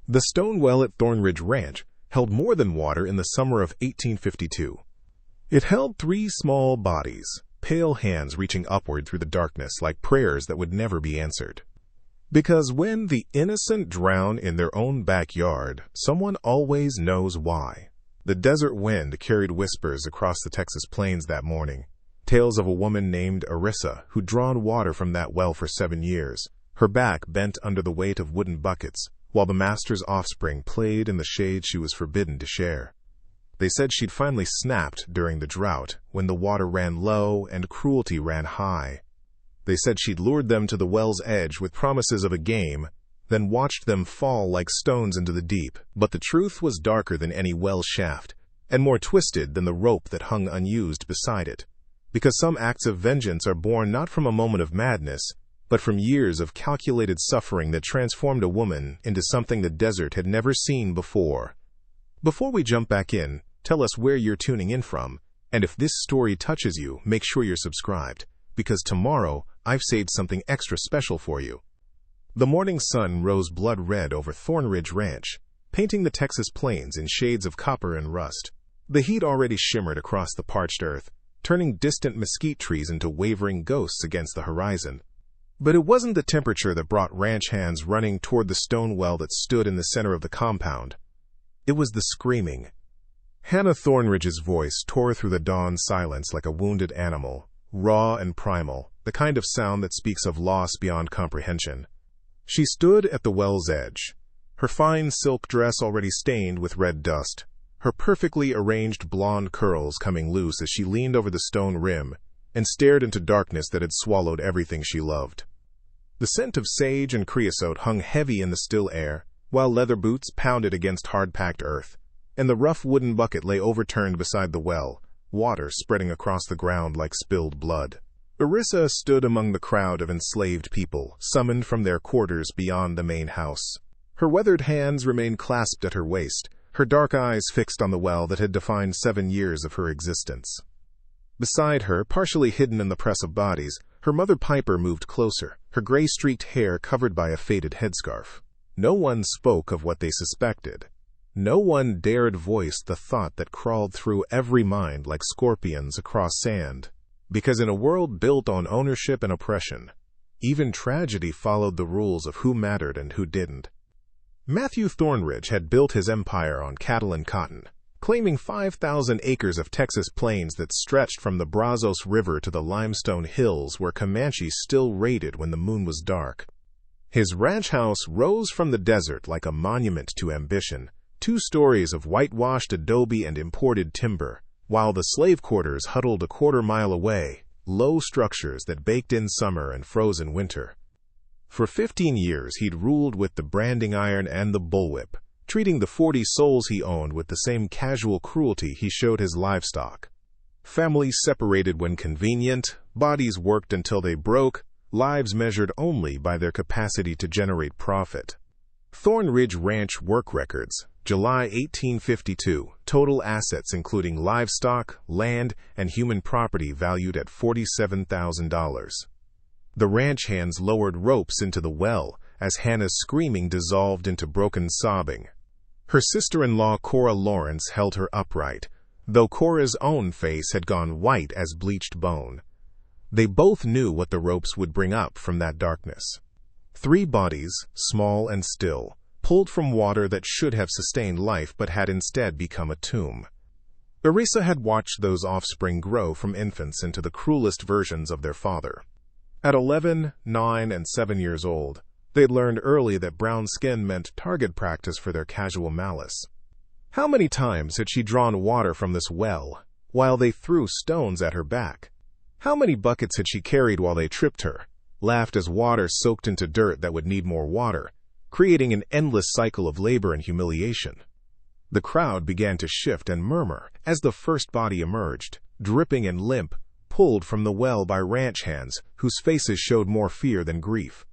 The stone well at Thornridge Ranch held more than water in the summer of 1852. It held 3 small bodies, pale hands reaching upward through the darkness like prayers that would never be answered. Because when the innocent drown in their own backyard, someone always knows why. The desert wind carried whispers across the Texas plains that morning. Tales of a woman named Eryssa who'd drawn water from that well for 7 years, her back bent under the weight of wooden buckets, while the master's offspring played in the shade she was forbidden to share. They said she'd finally snapped during the drought, when the water ran low and cruelty ran high. They said she'd lured them to the well's edge with promises of a game, then watched them fall like stones into the deep. But the truth was darker than any well shaft, and more twisted than the rope that hung unused beside it. Because some acts of vengeance are born not from a moment of madness, but from years of calculated suffering that transformed a woman into something the desert had never seen before. Before we jump back in, tell us where you're tuning in from, and if this story touches you, make sure you're subscribed, because tomorrow I've saved something extra special for you. The morning sun rose blood red over Thornridge Ranch, painting the Texas plains in shades of copper and rust. The heat already shimmered across the parched earth, turning distant mesquite trees into wavering ghosts against the horizon. But it wasn't the temperature that brought ranch hands running toward the stone well that stood in the center of the compound. It was the screaming. Hannah Thornridge's voice tore through the dawn silence like a wounded animal, raw and primal, the kind of sound that speaks of loss beyond comprehension. She stood at the well's edge, her fine silk dress already stained with red dust, her perfectly arranged blonde curls coming loose as she leaned over the stone rim and stared into darkness that had swallowed everything she loved. The scent of sage and creosote hung heavy in the still air, while leather boots pounded against hard-packed earth, and the rough wooden bucket lay overturned beside the well, water spreading across the ground like spilled blood. Eryssa stood among the crowd of enslaved people, summoned from their quarters beyond the main house. Her weathered hands remained clasped at her waist, her dark eyes fixed on the well that had defined 7 years of her existence. Beside her, partially hidden in the press of bodies, her mother Piper moved closer, her gray-streaked hair covered by a faded headscarf. No one spoke of what they suspected. No one dared voice the thought that crawled through every mind like scorpions across sand. Because in a world built on ownership and oppression, even tragedy followed the rules of who mattered and who didn't. Matthew Thornridge had built his empire on cattle and cotton, claiming 5,000 acres of Texas plains that stretched from the Brazos River to the limestone hills where Comanches still raided when the moon was dark. His ranch house rose from the desert like a monument to ambition, 2 stories of whitewashed adobe and imported timber, while the slave quarters huddled a quarter-mile away, low structures that baked in summer and froze in winter. For 15 years he'd ruled with the branding iron and the bullwhip, treating the 40 souls he owned with the same casual cruelty he showed his livestock. Families separated when convenient, bodies worked until they broke, lives measured only by their capacity to generate profit. Thornridge Ranch work records, July 1852, total assets including livestock, land, and human property valued at $47,000. The ranch hands lowered ropes into the well as Hannah's screaming dissolved into broken sobbing. Her sister-in-law Cora Lawrence held her upright, though Cora's own face had gone white as bleached bone. They both knew what the ropes would bring up from that darkness. 3 bodies, small and still, pulled from water that should have sustained life but had instead become a tomb. Eryssa had watched those offspring grow from infants into the cruelest versions of their father. At 11, 9, and 7 years old, they'd learned early that brown skin meant target practice for their casual malice. How many times had she drawn water from this well, while they threw stones at her back? How many buckets had she carried while they tripped her, laughed as water soaked into dirt that would need more water, creating an endless cycle of labor and humiliation? The crowd began to shift and murmur as the first body emerged, dripping and limp, pulled from the well by ranch hands whose faces showed more fear than grief.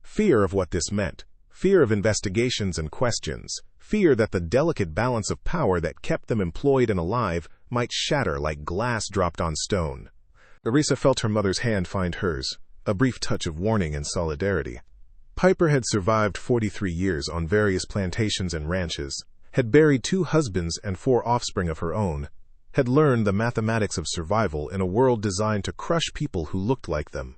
Fear of what this meant, fear of investigations and questions, fear that the delicate balance of power that kept them employed and alive might shatter like glass dropped on stone. Eryssa felt her mother's hand find hers, a brief touch of warning and solidarity. Piper had survived 43 years on various plantations and ranches, had buried 2 husbands and 4 offspring of her own, had learned the mathematics of survival in a world designed to crush people who looked like them.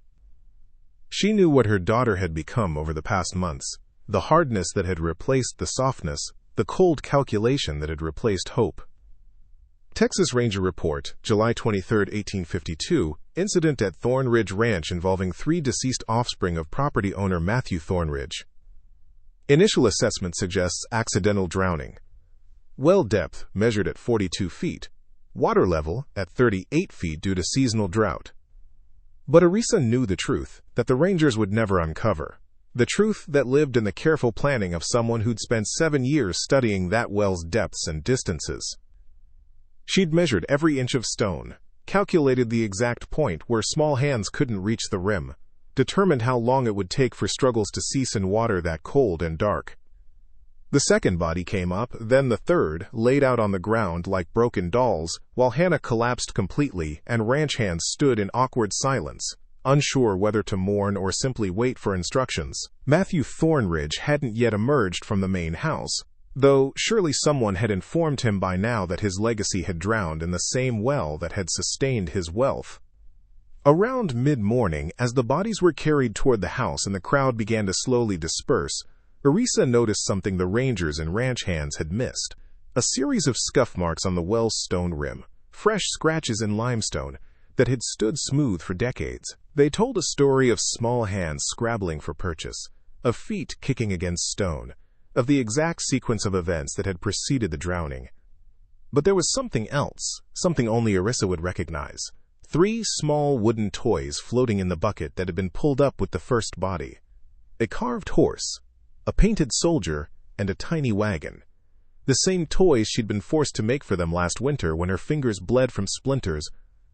She knew what her daughter had become over the past months, the hardness that had replaced the softness, the cold calculation that had replaced hope. Texas Ranger Report, July 23, 1852, incident at Thornridge Ranch involving 3 deceased offspring of property owner Matthew Thornridge. Initial assessment suggests accidental drowning. Well depth measured at 42 feet. Water level at 38 feet due to seasonal drought. But Eryssa knew the truth that the Rangers would never uncover. The truth that lived in the careful planning of someone who'd spent 7 years studying that well's depths and distances. She'd measured every inch of stone, calculated the exact point where small hands couldn't reach the rim, determined how long it would take for struggles to cease in water that cold and dark. The second body came up, then the third, laid out on the ground like broken dolls, while Hannah collapsed completely and ranch hands stood in awkward silence, unsure whether to mourn or simply wait for instructions. Matthew Thornridge hadn't yet emerged from the main house, though surely someone had informed him by now that his legacy had drowned in the same well that had sustained his wealth. Around mid-morning, as the bodies were carried toward the house and the crowd began to slowly disperse, Eryssa noticed something the rangers and ranch hands had missed. A series of scuff marks on the well's stone rim, fresh scratches in limestone that had stood smooth for decades. They told a story of small hands scrabbling for purchase, of feet kicking against stone, of the exact sequence of events that had preceded the drowning. But there was something else, something only Eryssa would recognize. 3 small wooden toys floating in the bucket that had been pulled up with the first body. A carved horse, a painted soldier, and a tiny wagon. The same toys she'd been forced to make for them last winter when her fingers bled from splinters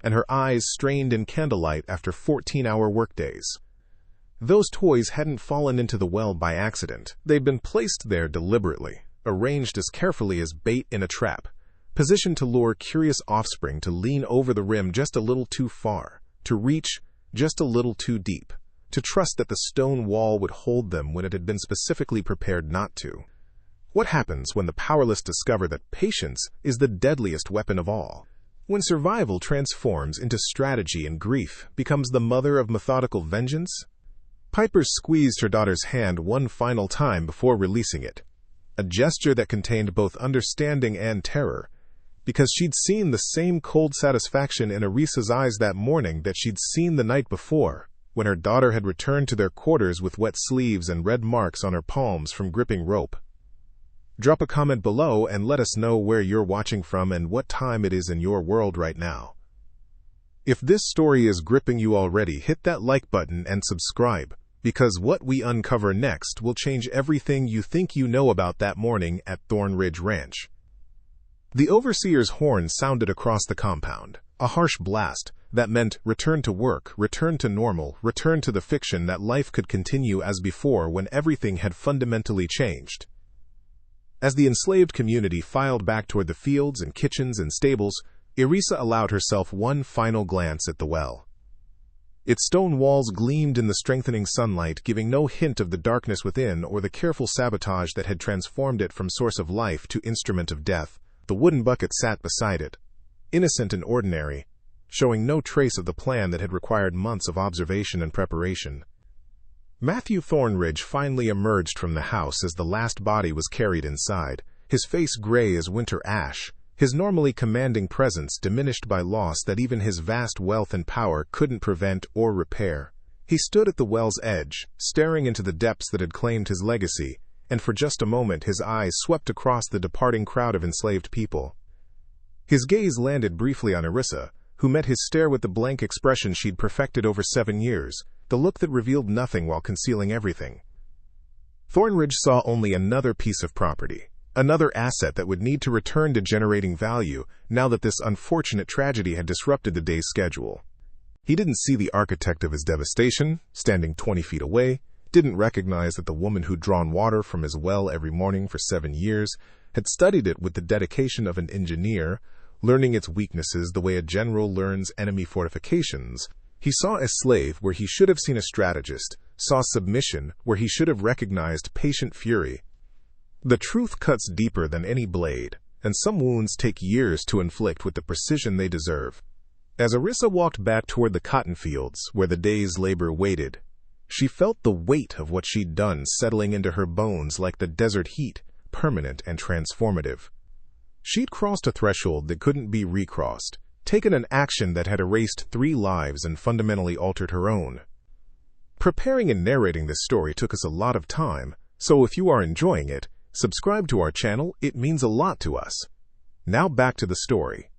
and her eyes strained in candlelight after 14-hour workdays. Those toys hadn't fallen into the well by accident. They'd been placed there deliberately, arranged as carefully as bait in a trap, positioned to lure curious offspring to lean over the rim just a little too far, to reach just a little too deep, to trust that the stone wall would hold them when it had been specifically prepared not to. What happens when the powerless discover that patience is the deadliest weapon of all? When survival transforms into strategy and grief becomes the mother of methodical vengeance? Piper squeezed her daughter's hand one final time before releasing it, a gesture that contained both understanding and terror, because she'd seen the same cold satisfaction in Eryssa's eyes that morning that she'd seen the night before, when her daughter had returned to their quarters with wet sleeves and red marks on her palms from gripping rope. Drop a comment below and let us know where you're watching from and what time it is in your world right now. If this story is gripping you already, hit that like button and subscribe, because what we uncover next will change everything you think you know about that morning at Thornridge Ranch. The overseer's horn sounded across the compound, a harsh blast that meant return to work, return to normal, return to the fiction that life could continue as before when everything had fundamentally changed. As the enslaved community filed back toward the fields and kitchens and stables, Eryssa allowed herself one final glance at the well. Its stone walls gleamed in the strengthening sunlight, giving no hint of the darkness within or the careful sabotage that had transformed it from source of life to instrument of death. The wooden bucket sat beside it, innocent and ordinary, showing no trace of the plan that had required months of observation and preparation. Matthew Thornridge finally emerged from the house as the last body was carried inside, his face gray as winter ash, his normally commanding presence diminished by loss that even his vast wealth and power couldn't prevent or repair. He stood at the well's edge, staring into the depths that had claimed his legacy, and for just a moment his eyes swept across the departing crowd of enslaved people. His gaze landed briefly on Eryssa, who met his stare with the blank expression she'd perfected over 7 years, the look that revealed nothing while concealing everything. Thornridge saw only another piece of property, another asset that would need to return to generating value now that this unfortunate tragedy had disrupted the day's schedule. He didn't see the architect of his devastation, standing 20 feet away, didn't recognize that the woman who'd drawn water from his well every morning for 7 years had studied it with the dedication of an engineer, learning its weaknesses the way a general learns enemy fortifications, He saw a slave where he should have seen a strategist, saw submission where he should have recognized patient fury. The truth cuts deeper than any blade, and some wounds take years to inflict with the precision they deserve. As Eryssa walked back toward the cotton fields where the day's labor waited, she felt the weight of what she'd done settling into her bones like the desert heat, permanent and transformative. She'd crossed a threshold that couldn't be recrossed, taken an action that had erased 3 lives and fundamentally altered her own. Preparing and narrating this story took us a lot of time, so if you are enjoying it, subscribe to our channel, it means a lot to us. Now back to the story.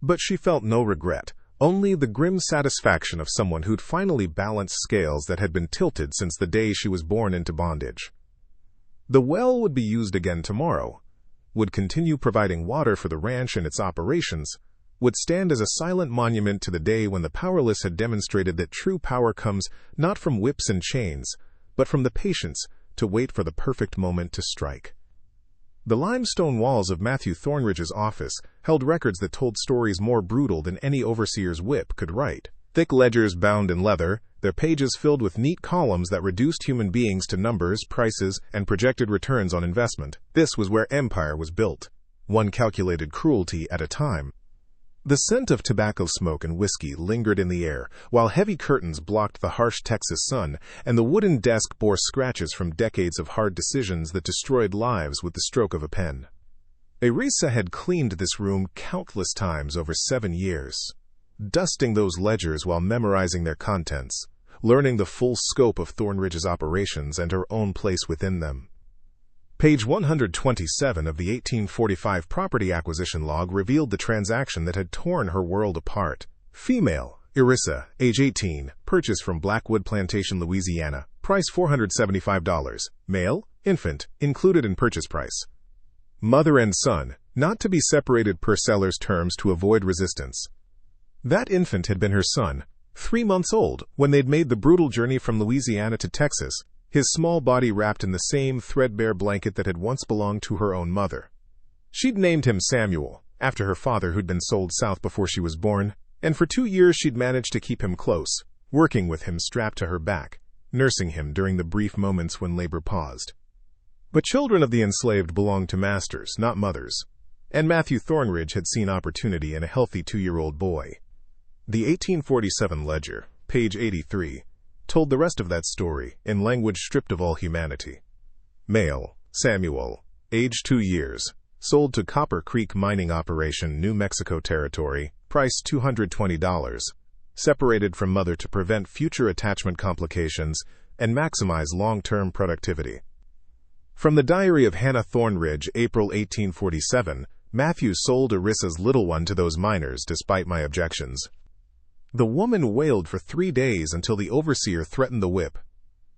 But she felt no regret, only the grim satisfaction of someone who'd finally balanced scales that had been tilted since the day she was born into bondage. The well would be used again tomorrow, would continue providing water for the ranch and its operations, would stand as a silent monument to the day when the powerless had demonstrated that true power comes not from whips and chains, but from the patience to wait for the perfect moment to strike. The limestone walls of Matthew Thornridge's office held records that told stories more brutal than any overseer's whip could write. Thick ledgers bound in leather, their pages filled with neat columns that reduced human beings to numbers, prices, and projected returns on investment. This was where empire was built, one calculated cruelty at a time. The scent of tobacco smoke and whiskey lingered in the air, while heavy curtains blocked the harsh Texas sun, and the wooden desk bore scratches from decades of hard decisions that destroyed lives with the stroke of a pen. Eryssa had cleaned this room countless times over 7 years, dusting those ledgers while memorizing their contents, learning the full scope of Thornridge's operations and her own place within them. Page 127 of the 1845 property acquisition log revealed the transaction that had torn her world apart. Female, Eryssa, age 18, purchase from Blackwood Plantation, Louisiana, price $475. Male, infant, included in purchase price. Mother and son, not to be separated per seller's terms to avoid resistance. That infant had been her son, 3 months old, when they'd made the brutal journey from Louisiana to Texas, his small body wrapped in the same threadbare blanket that had once belonged to her own mother. She'd named him Samuel, after her father who'd been sold south before she was born, and for 2 years she'd managed to keep him close, working with him strapped to her back, nursing him during the brief moments when labor paused. But children of the enslaved belonged to masters, not mothers, and Matthew Thornridge had seen opportunity in a healthy 2-year-old boy. The 1847 ledger, page 83, told the rest of that story in language stripped of all humanity. Male, Samuel, age 2 years, sold to Copper Creek Mining Operation, New Mexico Territory, price $220, separated from mother to prevent future attachment complications and maximize long-term productivity. From the diary of Hannah Thornridge, April 1847, Matthew sold Eryssa's little one to those miners despite my objections. The woman wailed for 3 days until the overseer threatened the whip.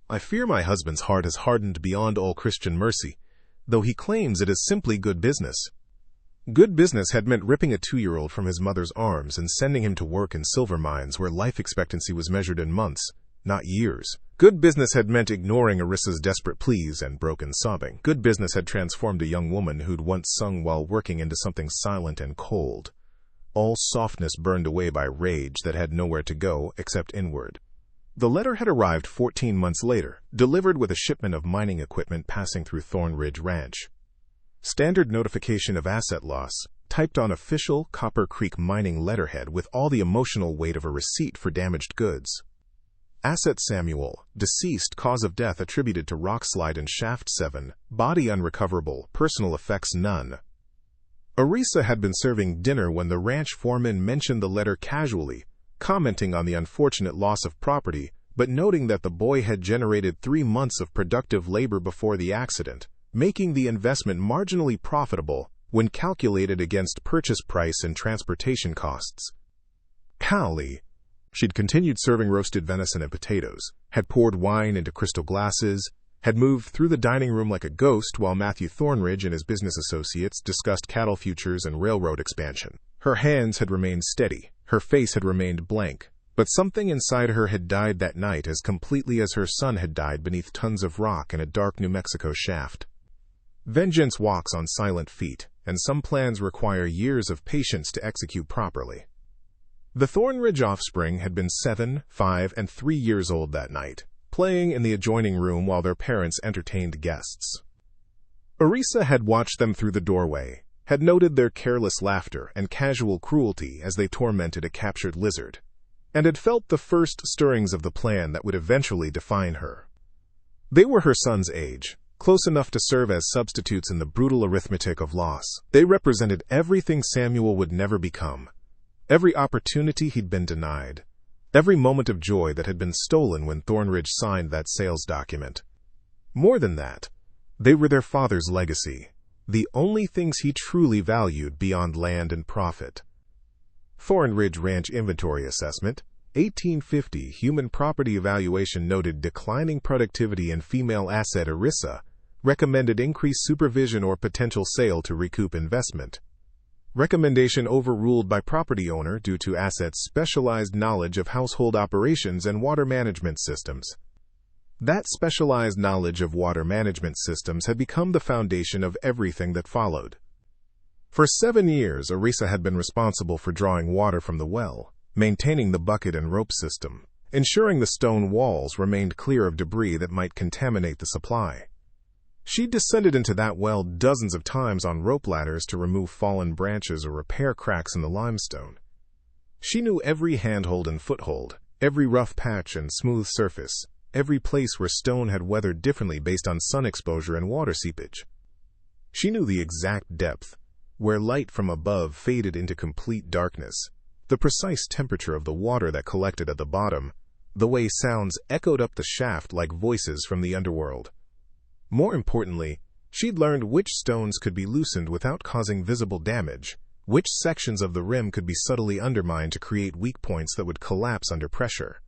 I fear my husband's heart has hardened beyond all Christian mercy, though he claims it is simply good business. Good business had meant ripping a 2-year-old from his mother's arms and sending him to work in silver mines where life expectancy was measured in months, not years. Good business had meant ignoring Eryssa's desperate pleas and broken sobbing. Good business had transformed a young woman who'd once sung while working into something silent and cold. All softness burned away by rage that had nowhere to go except inward. The letter had arrived 14 months later, delivered with a shipment of mining equipment passing through Thornridge Ranch. Standard notification of asset loss, typed on official Copper Creek mining letterhead with all the emotional weight of a receipt for damaged goods. Asset Samuel, deceased, cause of death attributed to rock slide in shaft 7, body unrecoverable, personal effects none. Eryssa had been serving dinner when the ranch foreman mentioned the letter casually, commenting on the unfortunate loss of property, but noting that the boy had generated 3 months of productive labor before the accident, making the investment marginally profitable when calculated against purchase price and transportation costs. Callie, she'd continued serving roasted venison and potatoes, had poured wine into crystal glasses, had moved through the dining room like a ghost while Matthew Thornridge and his business associates discussed cattle futures and railroad expansion. Her hands had remained steady, her face had remained blank, but something inside her had died that night as completely as her son had died beneath tons of rock in a dark New Mexico shaft. Vengeance walks on silent feet, and some plans require years of patience to execute properly. The Thornridge offspring had been 7, 5, and 3 years old that night, playing in the adjoining room while their parents entertained guests. Eryssa had watched them through the doorway, had noted their careless laughter and casual cruelty as they tormented a captured lizard, and had felt the first stirrings of the plan that would eventually define her. They were her son's age, close enough to serve as substitutes in the brutal arithmetic of loss. They represented everything Samuel would never become, every opportunity he'd been denied, every moment of joy that had been stolen when Thornridge signed that sales document. More than that, they were their father's legacy, the only things he truly valued beyond land and profit. Thornridge Ranch Inventory Assessment, 1850 Human Property Evaluation noted declining productivity in female asset Eryssa, recommended increased supervision or potential sale to recoup investment. Recommendation overruled by property owner due to asset's specialized knowledge of household operations and water management systems. That specialized knowledge of water management systems had become the foundation of everything that followed. For 7 years, Eryssa had been responsible for drawing water from the well, maintaining the bucket and rope system, ensuring the stone walls remained clear of debris that might contaminate the supply. She descended into that well dozens of times on rope ladders to remove fallen branches or repair cracks in the limestone. She knew every handhold and foothold, every rough patch and smooth surface, every place where stone had weathered differently based on sun exposure and water seepage. She knew the exact depth, where light from above faded into complete darkness, the precise temperature of the water that collected at the bottom, the way sounds echoed up the shaft like voices from the underworld. More importantly, she'd learned which stones could be loosened without causing visible damage, which sections of the rim could be subtly undermined to create weak points that would collapse under pressure.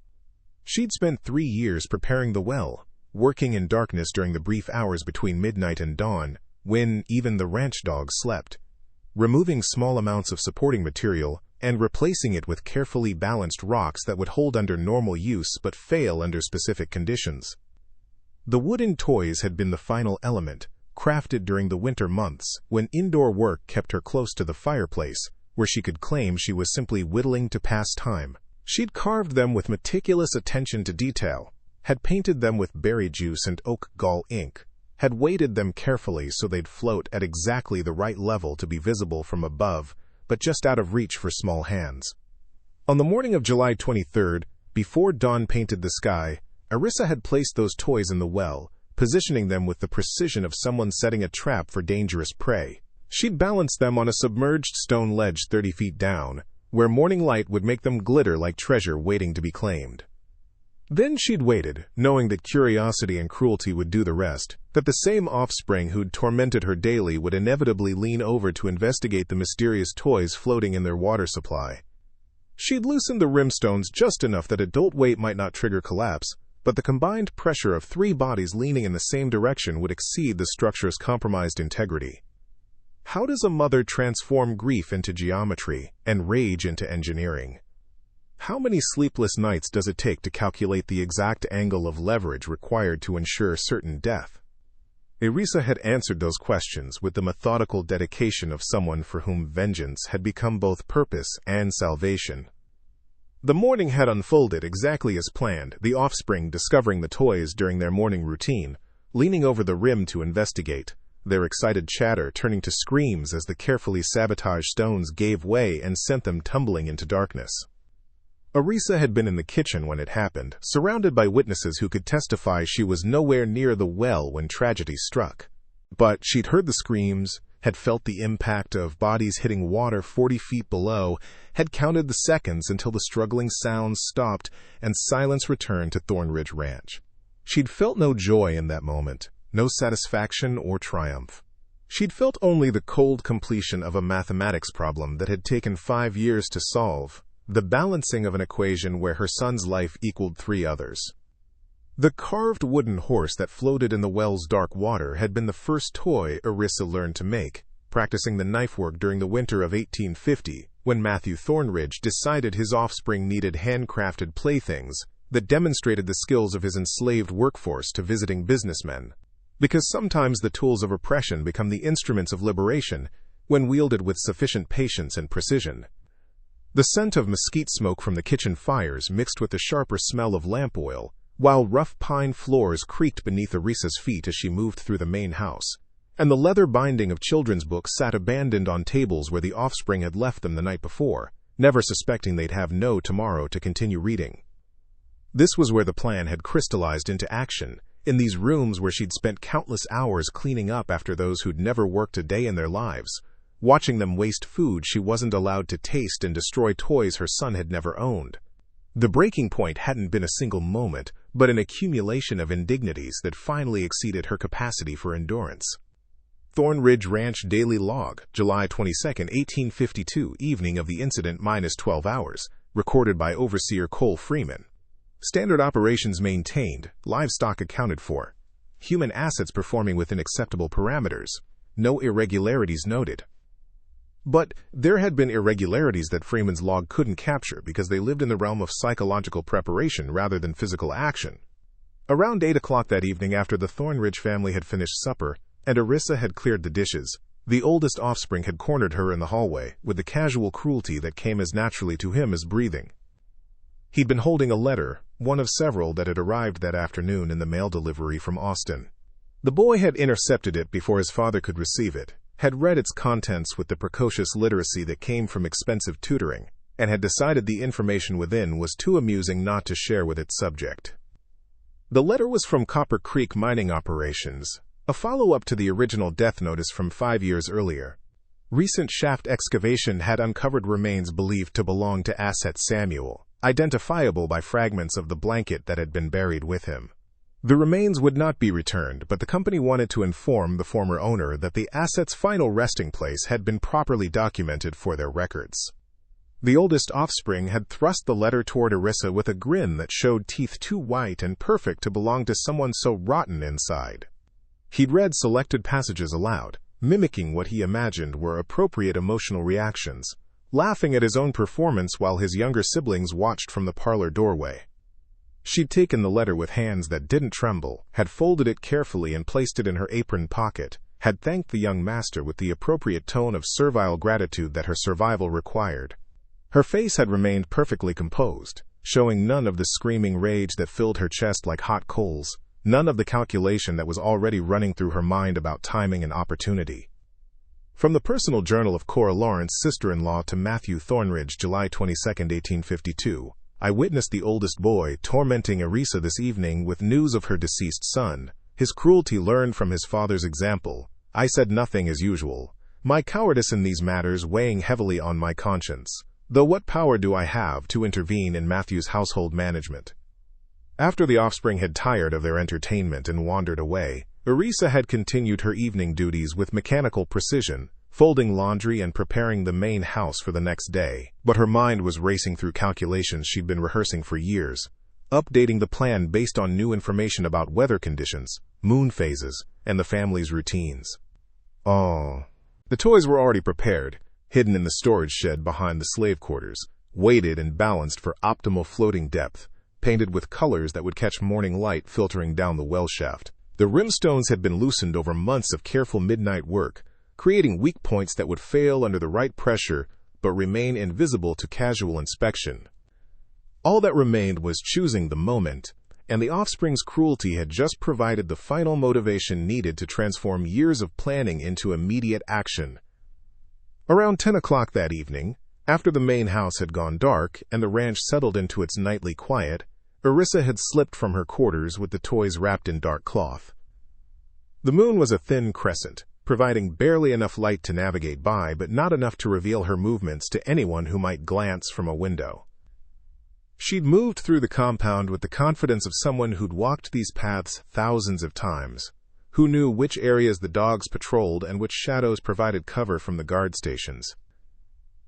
She'd spent 3 years preparing the well, working in darkness during the brief hours between midnight and dawn, when even the ranch dogs slept, removing small amounts of supporting material and replacing it with carefully balanced rocks that would hold under normal use but fail under specific conditions. The wooden toys had been the final element, crafted during the winter months when indoor work kept her close to the fireplace, where she could claim she was simply whittling to pass time. She'd carved them with meticulous attention to detail, had painted them with berry juice and oak gall ink, had weighted them carefully so they'd float at exactly the right level to be visible from above, but just out of reach for small hands. On the morning of July 23rd, before dawn painted the sky, Eryssa had placed those toys in the well, positioning them with the precision of someone setting a trap for dangerous prey. She'd balanced them on a submerged stone ledge 30 feet down, where morning light would make them glitter like treasure waiting to be claimed. Then she'd waited, knowing that curiosity and cruelty would do the rest, that the same offspring who'd tormented her daily would inevitably lean over to investigate the mysterious toys floating in their water supply. She'd loosened the rimstones just enough that adult weight might not trigger collapse, but the combined pressure of 3 bodies leaning in the same direction would exceed the structure's compromised integrity. How does a mother transform grief into geometry and rage into engineering? How many sleepless nights does it take to calculate the exact angle of leverage required to ensure certain death? Eryssa had answered those questions with the methodical dedication of someone for whom vengeance had become both purpose and salvation. The morning had unfolded exactly as planned, the offspring discovering the toys during their morning routine, leaning over the rim to investigate, their excited chatter turning to screams as the carefully sabotaged stones gave way and sent them tumbling into darkness. Eryssa had been in the kitchen when it happened, surrounded by witnesses who could testify she was nowhere near the well when tragedy struck. But she'd heard the screams, had felt the impact of bodies hitting water 40 feet below, had counted the seconds until the struggling sounds stopped and silence returned to Thornridge Ranch. She'd felt no joy in that moment, no satisfaction or triumph. She'd felt only the cold completion of a mathematics problem that had taken 5 years to solve, the balancing of an equation where her son's life equaled 3 others. The carved wooden horse that floated in the well's dark water had been the first toy Eryssa learned to make, practicing the knife work during the winter of 1850, when Matthew Thornridge decided his offspring needed handcrafted playthings that demonstrated the skills of his enslaved workforce to visiting businessmen. Because sometimes the tools of oppression become the instruments of liberation when wielded with sufficient patience and precision. The scent of mesquite smoke from the kitchen fires mixed with the sharper smell of lamp oil, while rough pine floors creaked beneath Eryssa's feet as she moved through the main house, and the leather binding of children's books sat abandoned on tables where the offspring had left them the night before, never suspecting they'd have no tomorrow to continue reading. This was where the plan had crystallized into action, in these rooms where she'd spent countless hours cleaning up after those who'd never worked a day in their lives, watching them waste food she wasn't allowed to taste and destroy toys her son had never owned. The breaking point hadn't been a single moment, but an accumulation of indignities that finally exceeded her capacity for endurance. Thornridge Ranch Daily Log, July 22, 1852, evening of the incident -12 hours, recorded by Overseer Cole Freeman. Standard operations maintained, livestock accounted for, human assets performing within acceptable parameters, no irregularities noted. But there had been irregularities that Freeman's log couldn't capture because they lived in the realm of psychological preparation rather than physical action. Around 8 o'clock that evening, after the Thornridge family had finished supper and Eryssa had cleared the dishes, the oldest offspring had cornered her in the hallway with the casual cruelty that came as naturally to him as breathing. He'd been holding a letter, one of several that had arrived that afternoon in the mail delivery from Austin. The boy had intercepted it before his father could receive it, had read its contents with the precocious literacy that came from expensive tutoring, and had decided the information within was too amusing not to share with its subject. The letter was from Copper Creek Mining Operations, a follow-up to the original death notice from 5 years earlier. Recent shaft excavation had uncovered remains believed to belong to Asset Samuel, identifiable by fragments of the blanket that had been buried with him. The remains would not be returned, but the company wanted to inform the former owner that the asset's final resting place had been properly documented for their records. The oldest offspring had thrust the letter toward Eryssa with a grin that showed teeth too white and perfect to belong to someone so rotten inside. He'd read selected passages aloud, mimicking what he imagined were appropriate emotional reactions, laughing at his own performance while his younger siblings watched from the parlor doorway. She'd taken the letter with hands that didn't tremble, had folded it carefully and placed it in her apron pocket, had thanked the young master with the appropriate tone of servile gratitude that her survival required. Her face had remained perfectly composed, showing none of the screaming rage that filled her chest like hot coals, none of the calculation that was already running through her mind about timing and opportunity. From the personal journal of Cora Lawrence, sister-in-law to Matthew Thornridge, July 22, 1852, I witnessed the oldest boy tormenting Eryssa this evening with news of her deceased son, his cruelty learned from his father's example. I said nothing as usual, my cowardice in these matters weighing heavily on my conscience, though what power do I have to intervene in Matthew's household management? After the offspring had tired of their entertainment and wandered away, Eryssa had continued her evening duties with mechanical precision, folding laundry and preparing the main house for the next day, but her mind was racing through calculations she'd been rehearsing for years, updating the plan based on new information about weather conditions, moon phases, and the family's routines. Oh. The toys were already prepared, hidden in the storage shed behind the slave quarters, weighted and balanced for optimal floating depth, painted with colors that would catch morning light filtering down the well shaft. The rimstones had been loosened over months of careful midnight work, creating weak points that would fail under the right pressure but remain invisible to casual inspection. All that remained was choosing the moment, and the offspring's cruelty had just provided the final motivation needed to transform years of planning into immediate action. Around 10 o'clock that evening, after the main house had gone dark and the ranch settled into its nightly quiet, Eryssa had slipped from her quarters with the toys wrapped in dark cloth. The moon was a thin crescent, providing barely enough light to navigate by but not enough to reveal her movements to anyone who might glance from a window. She'd moved through the compound with the confidence of someone who'd walked these paths thousands of times, who knew which areas the dogs patrolled and which shadows provided cover from the guard stations.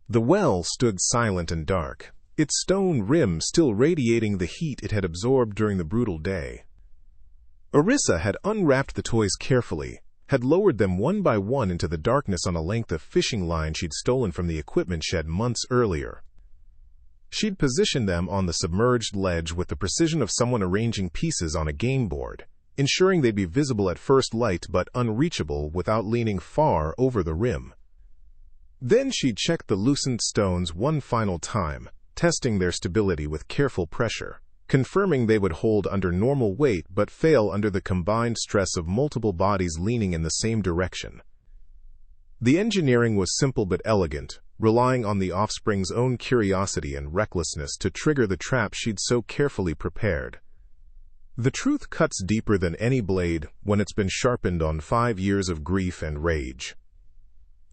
The well stood silent and dark, its stone rim still radiating the heat it had absorbed during the brutal day. Eryssa had unwrapped the toys carefully, had lowered them one by one into the darkness on a length of fishing line she'd stolen from the equipment shed months earlier. She'd positioned them on the submerged ledge with the precision of someone arranging pieces on a game board, ensuring they'd be visible at first light but unreachable without leaning far over the rim. Then she checked the loosened stones one final time, testing their stability with careful pressure, confirming they would hold under normal weight but fail under the combined stress of multiple bodies leaning in the same direction. The engineering was simple but elegant, relying on the offspring's own curiosity and recklessness to trigger the trap she'd so carefully prepared. The truth cuts deeper than any blade when it's been sharpened on 5 years of grief and rage.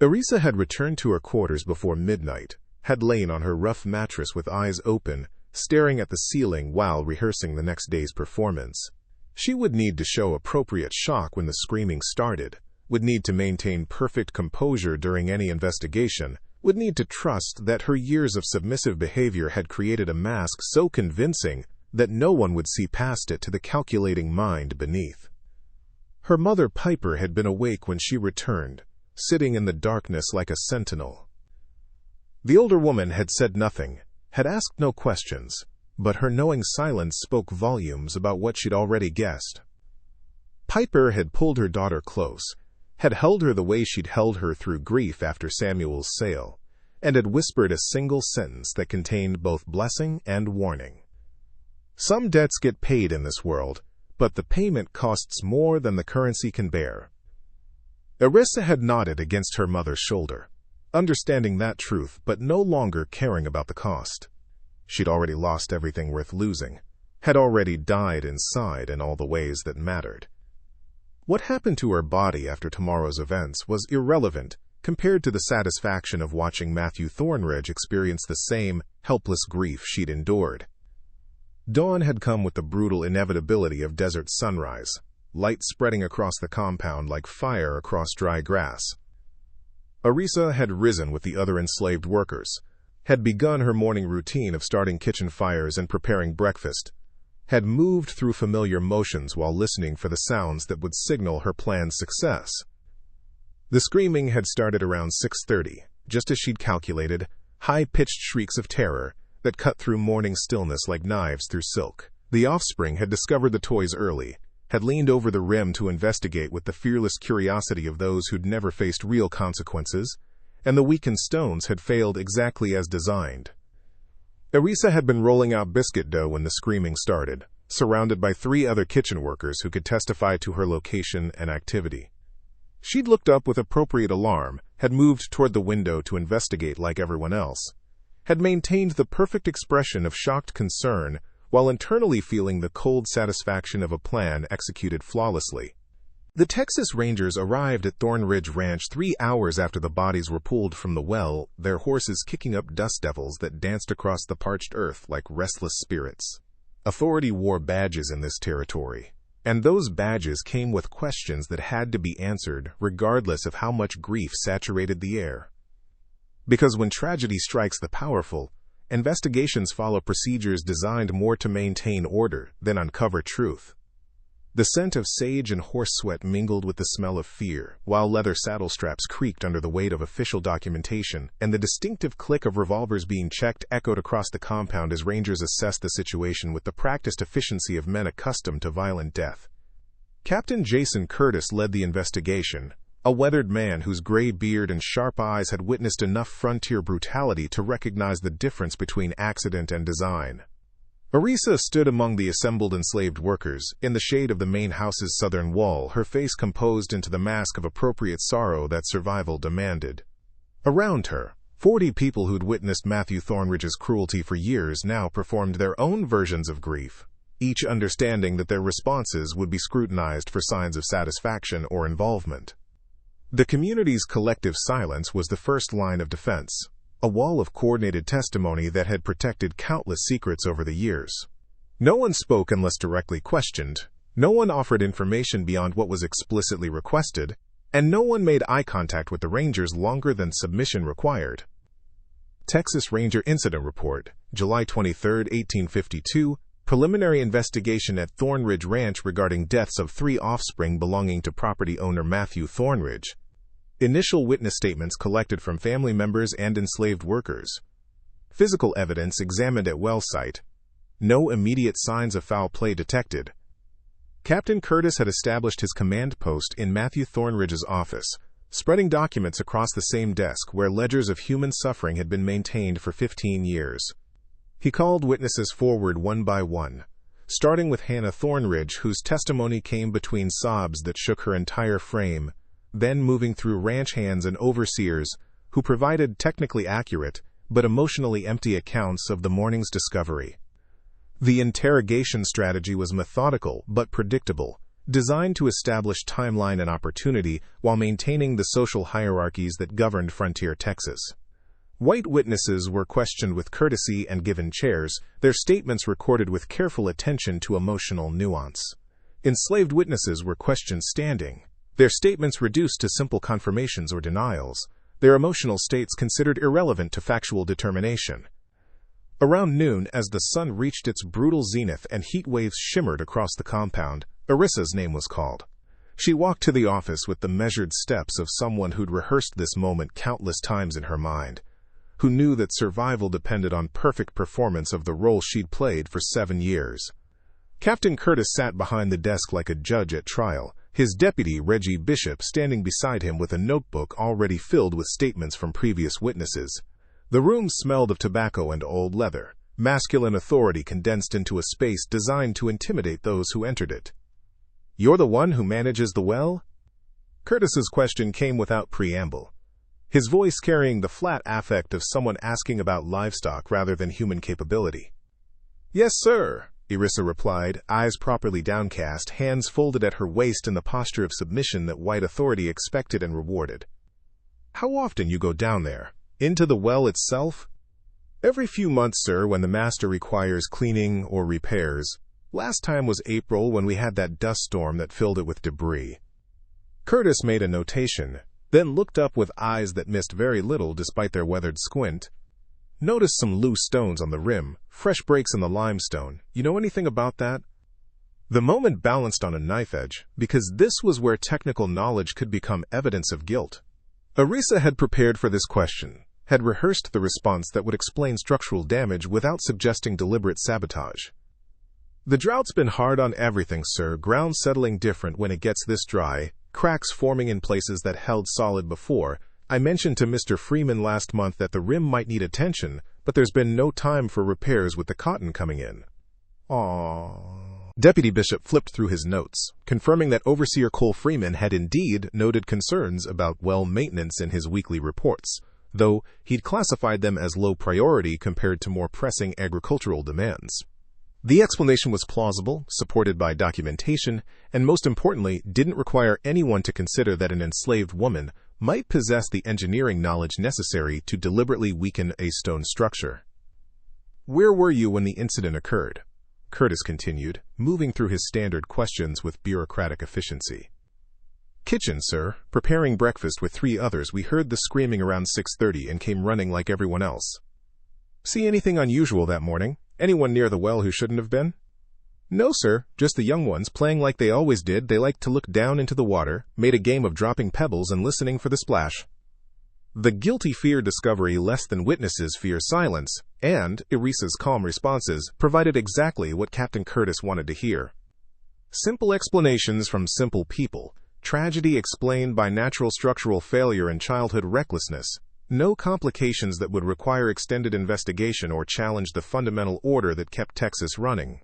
Eryssa had returned to her quarters before midnight, had lain on her rough mattress with eyes open, staring at the ceiling while rehearsing the next day's performance. She would need to show appropriate shock when the screaming started, would need to maintain perfect composure during any investigation, would need to trust that her years of submissive behavior had created a mask so convincing that no one would see past it to the calculating mind beneath. Her mother Piper had been awake when she returned, sitting in the darkness like a sentinel. The older woman had said nothing, had asked no questions, but her knowing silence spoke volumes about what she'd already guessed. Piper had pulled her daughter close, had held her the way she'd held her through grief after Samuel's sale, and had whispered a single sentence that contained both blessing and warning. Some debts get paid in this world, but the payment costs more than the currency can bear. Eryssa had nodded against her mother's shoulder, understanding that truth but no longer caring about the cost. She'd already lost everything worth losing, had already died inside in all the ways that mattered. What happened to her body after tomorrow's events was irrelevant compared to the satisfaction of watching Matthew Thornridge experience the same helpless grief she'd endured. Dawn had come with the brutal inevitability of desert sunrise, light spreading across the compound like fire across dry grass. Eryssa had risen with the other enslaved workers, had begun her morning routine of starting kitchen fires and preparing breakfast, had moved through familiar motions while listening for the sounds that would signal her plan's success. The screaming had started around 6:30, just as she'd calculated, high-pitched shrieks of terror that cut through morning stillness like knives through silk. The offspring had discovered the toys early, had leaned over the rim to investigate with the fearless curiosity of those who'd never faced real consequences, and the weakened stones had failed exactly as designed. Eryssa had been rolling out biscuit dough when the screaming started, surrounded by 3 other kitchen workers who could testify to her location and activity. She'd looked up with appropriate alarm, had moved toward the window to investigate like everyone else, had maintained the perfect expression of shocked concern while internally feeling the cold satisfaction of a plan executed flawlessly. The Texas Rangers arrived at Thornridge Ranch 3 hours after the bodies were pulled from the well, their horses kicking up dust devils that danced across the parched earth like restless spirits. Authority wore badges in this territory, and those badges came with questions that had to be answered regardless of how much grief saturated the air. Because when tragedy strikes the powerful, investigations follow procedures designed more to maintain order than uncover truth. The scent of sage and horse sweat mingled with the smell of fear, while leather saddle straps creaked under the weight of official documentation, and the distinctive click of revolvers being checked echoed across the compound as rangers assessed the situation with the practiced efficiency of men accustomed to violent death. Captain Jason Curtis led the investigation, a weathered man whose gray beard and sharp eyes had witnessed enough frontier brutality to recognize the difference between accident and design. Eryssa stood among the assembled enslaved workers, in the shade of the main house's southern wall, her face composed into the mask of appropriate sorrow that survival demanded. Around her, 40 people who'd witnessed Matthew Thornridge's cruelty for years now performed their own versions of grief, each understanding that their responses would be scrutinized for signs of satisfaction or involvement. The community's collective silence was the first line of defense, a wall of coordinated testimony that had protected countless secrets over the years. No one spoke unless directly questioned, no one offered information beyond what was explicitly requested, and no one made eye contact with the Rangers longer than submission required. Texas Ranger Incident Report, July 23, 1852, preliminary investigation at Thornridge Ranch regarding deaths of 3 offspring belonging to property owner Matthew Thornridge. Initial witness statements collected from family members and enslaved workers. Physical evidence examined at well site. No immediate signs of foul play detected. Captain Curtis had established his command post in Matthew Thornridge's office, spreading documents across the same desk where ledgers of human suffering had been maintained for 15 years. He called witnesses forward one by one, starting with Hannah Thornridge, whose testimony came between sobs that shook her entire frame, then moving through ranch hands and overseers, who provided technically accurate but emotionally empty accounts of the morning's discovery. The interrogation strategy was methodical but predictable, designed to establish timeline and opportunity while maintaining the social hierarchies that governed frontier Texas. White witnesses were questioned with courtesy and given chairs, their statements recorded with careful attention to emotional nuance. Enslaved witnesses were questioned standing, their statements reduced to simple confirmations or denials, their emotional states considered irrelevant to factual determination. Around noon, as the sun reached its brutal zenith and heat waves shimmered across the compound, Eryssa's name was called. She walked to the office with the measured steps of someone who'd rehearsed this moment countless times in her mind, who knew that survival depended on perfect performance of the role she'd played for 7 years. Captain Curtis sat behind the desk like a judge at trial, his deputy, Reggie Bishop, standing beside him with a notebook already filled with statements from previous witnesses. The room smelled of tobacco and old leather, masculine authority condensed into a space designed to intimidate those who entered it. "You're the one who manages the well?" Curtis's question came without preamble, his voice carrying the flat affect of someone asking about livestock rather than human capability. "Yes, sir," Eryssa replied, eyes properly downcast, hands folded at her waist in the posture of submission that white authority expected and rewarded. "How often you go down there? Into the well itself?" "Every few months, sir, when the master requires cleaning or repairs. Last time was April when we had that dust storm that filled it with debris." Curtis made a notation, then looked up with eyes that missed very little despite their weathered squint. "Noticed some loose stones on the rim, fresh breaks in the limestone. You know anything about that?" The moment balanced on a knife edge, because this was where technical knowledge could become evidence of guilt. Eryssa had prepared for this question, had rehearsed the response that would explain structural damage without suggesting deliberate sabotage. "The drought's been hard on everything, sir, ground settling different when it gets this dry, cracks forming in places that held solid before. I mentioned to Mr. Freeman last month that the rim might need attention, but there's been no time for repairs with the cotton coming in." Aww. Deputy Bishop flipped through his notes, confirming that Overseer Cole Freeman had indeed noted concerns about well maintenance in his weekly reports, though he'd classified them as low priority compared to more pressing agricultural demands. The explanation was plausible, supported by documentation, and most importantly, didn't require anyone to consider that an enslaved woman might possess the engineering knowledge necessary to deliberately weaken a stone structure. "Where were you when the incident occurred?" Curtis continued, moving through his standard questions with bureaucratic efficiency. "Kitchen, sir. Preparing breakfast with 3 others. We heard the screaming around 6:30 and came running like everyone else." "See anything unusual that morning? Anyone near the well who shouldn't have been?" "No, sir. Just the young ones, playing like they always did. They liked to look down into the water, made a game of dropping pebbles and listening for the splash." The guilty fear discovery less than witnesses fear silence, and Eryssa's calm responses provided exactly what Captain Curtis wanted to hear. Simple explanations from simple people, tragedy explained by natural structural failure and childhood recklessness, no complications that would require extended investigation or challenge the fundamental order that kept Texas running.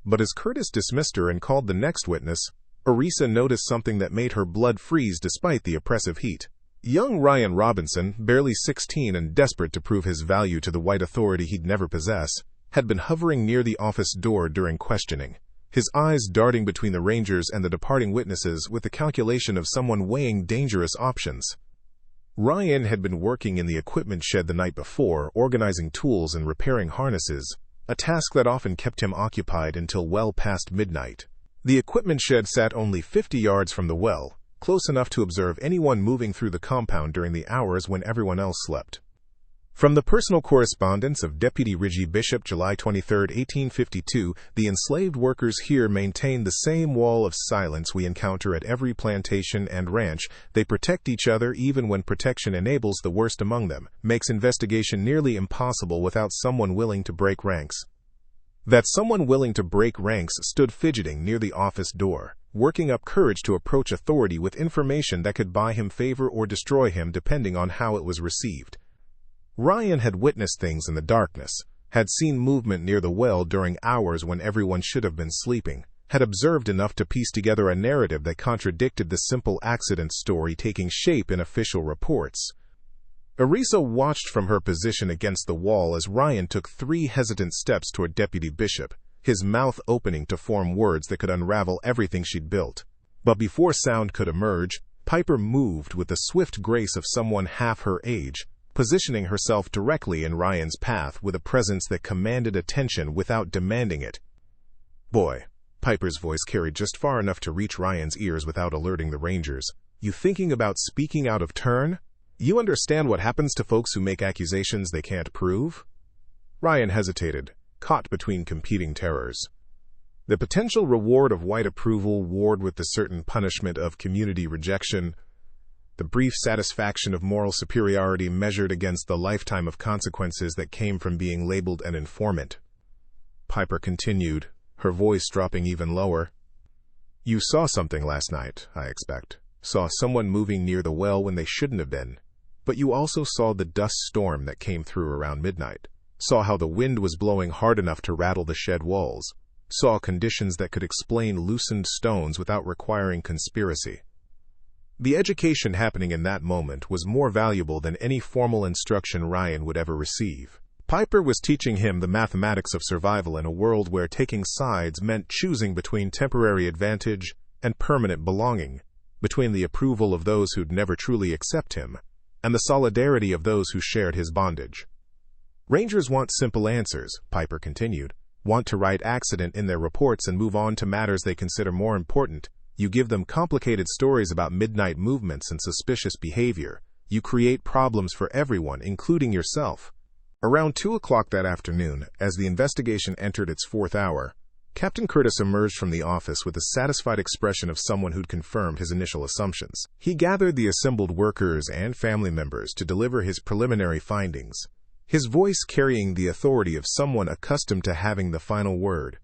But as Curtis dismissed her and called the next witness, Eryssa noticed something that made her blood freeze despite the oppressive heat. Young Ryan Robinson, barely 16 and desperate to prove his value to the white authority he'd never possess, had been hovering near the office door during questioning, his eyes darting between the rangers and the departing witnesses with the calculation of someone weighing dangerous options. Ryan had been working in the equipment shed the night before, organizing tools and repairing harnesses, a task that often kept him occupied until well past midnight. The equipment shed sat only 50 yards from the well, close enough to observe anyone moving through the compound during the hours when everyone else slept. From the personal correspondence of Deputy Reggie Bishop, July 23, 1852, the enslaved workers here maintain the same wall of silence we encounter at every plantation and ranch. They protect each other even when protection enables the worst among them, makes investigation nearly impossible without someone willing to break ranks. That someone willing to break ranks stood fidgeting near the office door, working up courage to approach authority with information that could buy him favor or destroy him depending on how it was received. Ryan had witnessed things in the darkness, had seen movement near the well during hours when everyone should have been sleeping, had observed enough to piece together a narrative that contradicted the simple accident story taking shape in official reports. Eryssa watched from her position against the wall as Ryan took 3 hesitant steps toward Deputy Bishop, his mouth opening to form words that could unravel everything she'd built. But before sound could emerge, Piper moved with the swift grace of someone half her age, positioning herself directly in Ryan's path with a presence that commanded attention without demanding it. "Boy," Piper's voice carried just far enough to reach Ryan's ears without alerting the Rangers, "you thinking about speaking out of turn? You understand what happens to folks who make accusations they can't prove?" Ryan hesitated, caught between competing terrors. The potential reward of white approval warred with the certain punishment of community rejection, the brief satisfaction of moral superiority measured against the lifetime of consequences that came from being labeled an informant. Piper continued, her voice dropping even lower. "You saw something last night, I expect. Saw someone moving near the well when they shouldn't have been. But you also saw the dust storm that came through around midnight. Saw how the wind was blowing hard enough to rattle the shed walls. Saw conditions that could explain loosened stones without requiring conspiracy." The education happening in that moment was more valuable than any formal instruction Ryan would ever receive. Piper was teaching him the mathematics of survival in a world where taking sides meant choosing between temporary advantage and permanent belonging, between the approval of those who'd never truly accept him, and the solidarity of those who shared his bondage. "Rangers want simple answers," Piper continued, "want to write accident in their reports and move on to matters they consider more important. You give them complicated stories about midnight movements and suspicious behavior. You create problems for everyone, including yourself." Around 2 o'clock that afternoon, as the investigation entered its 4th hour, Captain Curtis emerged from the office with the satisfied expression of someone who'd confirmed his initial assumptions. He gathered the assembled workers and family members to deliver his preliminary findings, his voice carrying the authority of someone accustomed to having the final word.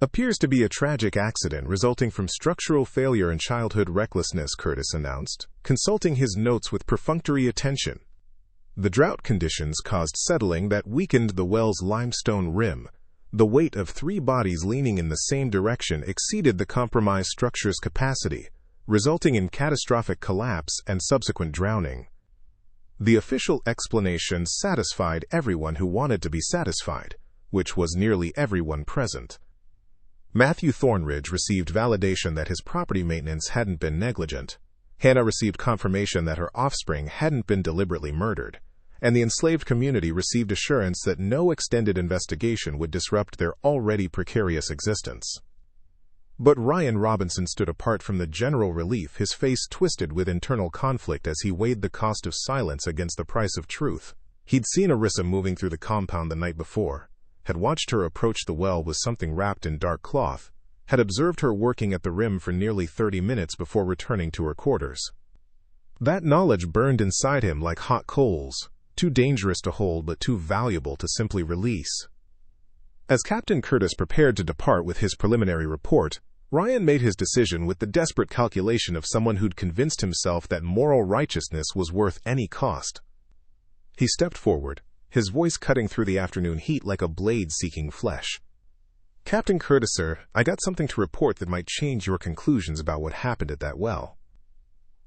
"Appears to be a tragic accident resulting from structural failure and childhood recklessness," Curtis announced, consulting his notes with perfunctory attention. "The drought conditions caused settling that weakened the well's limestone rim. The weight of 3 bodies leaning in the same direction exceeded the compromised structure's capacity, resulting in catastrophic collapse and subsequent drowning." The official explanation satisfied everyone who wanted to be satisfied, which was nearly everyone present. Matthew Thornridge received validation that his property maintenance hadn't been negligent. Hannah received confirmation that her offspring hadn't been deliberately murdered, and the enslaved community received assurance that no extended investigation would disrupt their already precarious existence. But Ryan Robinson stood apart from the general relief, his face twisted with internal conflict as he weighed the cost of silence against the price of truth. He'd seen Eryssa moving through the compound the night before, had watched her approach the well with something wrapped in dark cloth, had observed her working at the rim for nearly 30 minutes before returning to her quarters. That knowledge burned inside him like hot coals, too dangerous to hold but too valuable to simply release. As Captain Curtis prepared to depart with his preliminary report, Ryan made his decision with the desperate calculation of someone who'd convinced himself that moral righteousness was worth any cost. He stepped forward, his voice cutting through the afternoon heat like a blade seeking flesh. "Captain Curtis, sir, I got something to report that might change your conclusions about what happened at that well."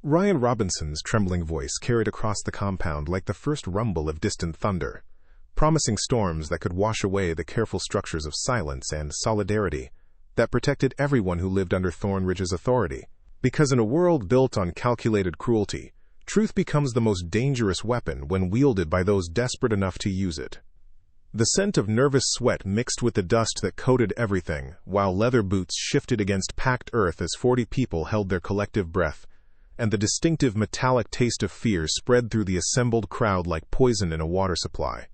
Ryan Robinson's trembling voice carried across the compound like the first rumble of distant thunder, promising storms that could wash away the careful structures of silence and solidarity that protected everyone who lived under Thornridge's authority. Because in a world built on calculated cruelty, truth becomes the most dangerous weapon when wielded by those desperate enough to use it. The scent of nervous sweat mixed with the dust that coated everything, while leather boots shifted against packed earth as 40 people held their collective breath, and the distinctive metallic taste of fear spread through the assembled crowd like poison in a water supply.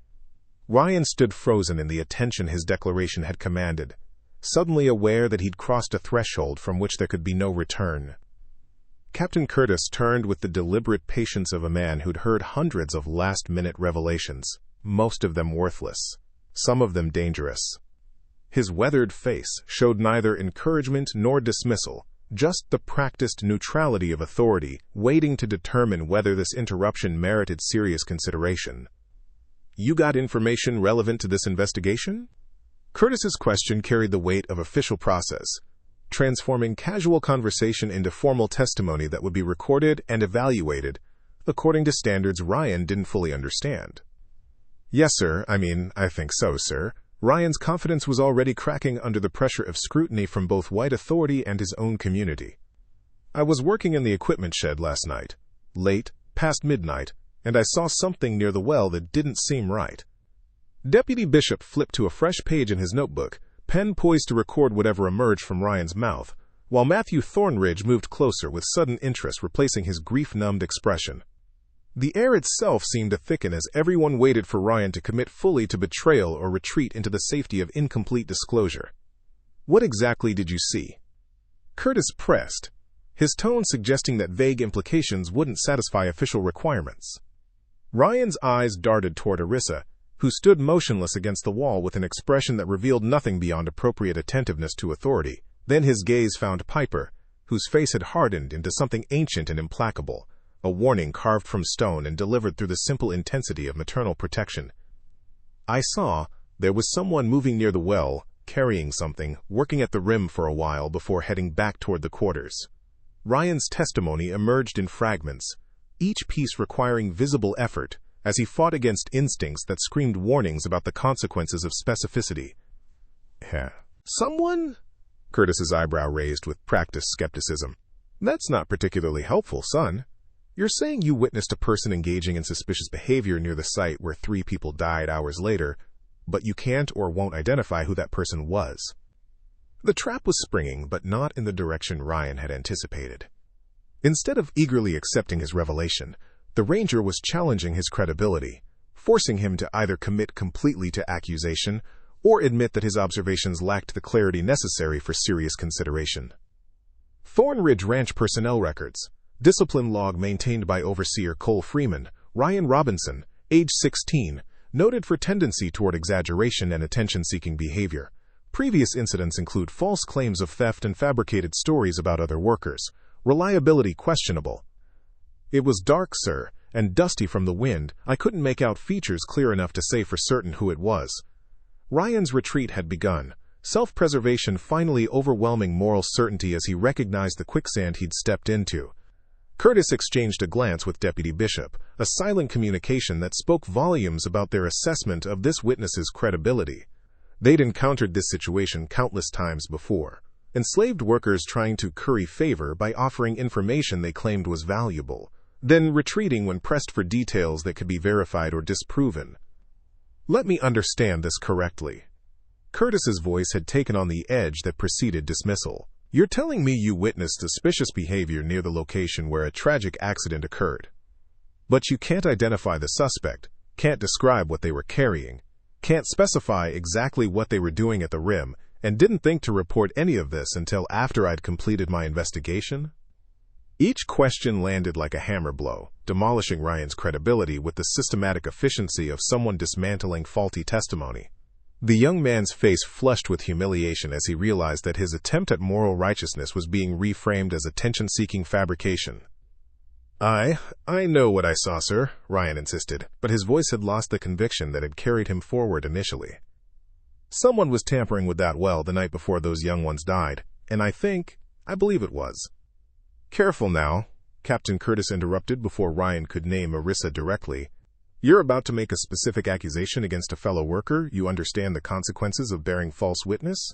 Ryan stood frozen in the attention his declaration had commanded, suddenly aware that he'd crossed a threshold from which there could be no return. Captain Curtis turned with the deliberate patience of a man who'd heard hundreds of last-minute revelations, most of them worthless, some of them dangerous. His weathered face showed neither encouragement nor dismissal, just the practiced neutrality of authority, waiting to determine whether this interruption merited serious consideration. "You got information relevant to this investigation?" Curtis's question carried the weight of official process, transforming casual conversation into formal testimony that would be recorded and evaluated according to standards Ryan didn't fully understand. "Yes, sir. I think so, sir." Ryan's confidence was already cracking under the pressure of scrutiny from both white authority and his own community. "I was working in the equipment shed last night, late, past midnight, and I saw something near the well that didn't seem right." Deputy Bishop flipped to a fresh page in his notebook, pen poised to record whatever emerged from Ryan's mouth, while Matthew Thornridge moved closer with sudden interest replacing his grief-numbed expression. The air itself seemed to thicken as everyone waited for Ryan to commit fully to betrayal or retreat into the safety of incomplete disclosure. "What exactly did you see?" Curtis pressed, his tone suggesting that vague implications wouldn't satisfy official requirements. Ryan's eyes darted toward Eryssa, who stood motionless against the wall with an expression that revealed nothing beyond appropriate attentiveness to authority. Then his gaze found Piper, whose face had hardened into something ancient and implacable, a warning carved from stone and delivered through the simple intensity of maternal protection. "I saw there was someone moving near the well, carrying something, working at the rim for a while before heading back toward the quarters." Ryan's testimony emerged in fragments, each piece requiring visible effort, as he fought against instincts that screamed warnings about the consequences of specificity. "Someone?" Curtis's eyebrow raised with practiced skepticism. "That's not particularly helpful, son. You're saying you witnessed a person engaging in suspicious behavior near the site where 3 people died hours later, but you can't or won't identify who that person was." The trap was springing, but not in the direction Ryan had anticipated. Instead of eagerly accepting his revelation, the ranger was challenging his credibility, forcing him to either commit completely to accusation or admit that his observations lacked the clarity necessary for serious consideration. Thornridge Ranch personnel records. Discipline log maintained by Overseer Cole Freeman, Ryan Robinson, age 16, noted for tendency toward exaggeration and attention-seeking behavior. Previous incidents include false claims of theft and fabricated stories about other workers. Reliability questionable. "It was dark, sir, and dusty from the wind. I couldn't make out features clear enough to say for certain who it was." Ryan's retreat had begun, self-preservation finally overwhelming moral certainty as he recognized the quicksand he'd stepped into. Curtis exchanged a glance with Deputy Bishop, a silent communication that spoke volumes about their assessment of this witness's credibility. They'd encountered this situation countless times before, enslaved workers trying to curry favor by offering information they claimed was valuable, then retreating when pressed for details that could be verified or disproven. "Let me understand this correctly." Curtis's voice had taken on the edge that preceded dismissal. "You're telling me you witnessed suspicious behavior near the location where a tragic accident occurred. But you can't identify the suspect, can't describe what they were carrying, can't specify exactly what they were doing at the rim, and didn't think to report any of this until after I'd completed my investigation?" Each question landed like a hammer blow, demolishing Ryan's credibility with the systematic efficiency of someone dismantling faulty testimony. The young man's face flushed with humiliation as he realized that his attempt at moral righteousness was being reframed as attention-seeking fabrication. I know what I saw, sir," Ryan insisted, but his voice had lost the conviction that had carried him forward initially. "Someone was tampering with that well the night before those young ones died, and I believe it was." "Careful now," Captain Curtis interrupted before Ryan could name Eryssa directly. "You're about to make a specific accusation against a fellow worker. You understand the consequences of bearing false witness?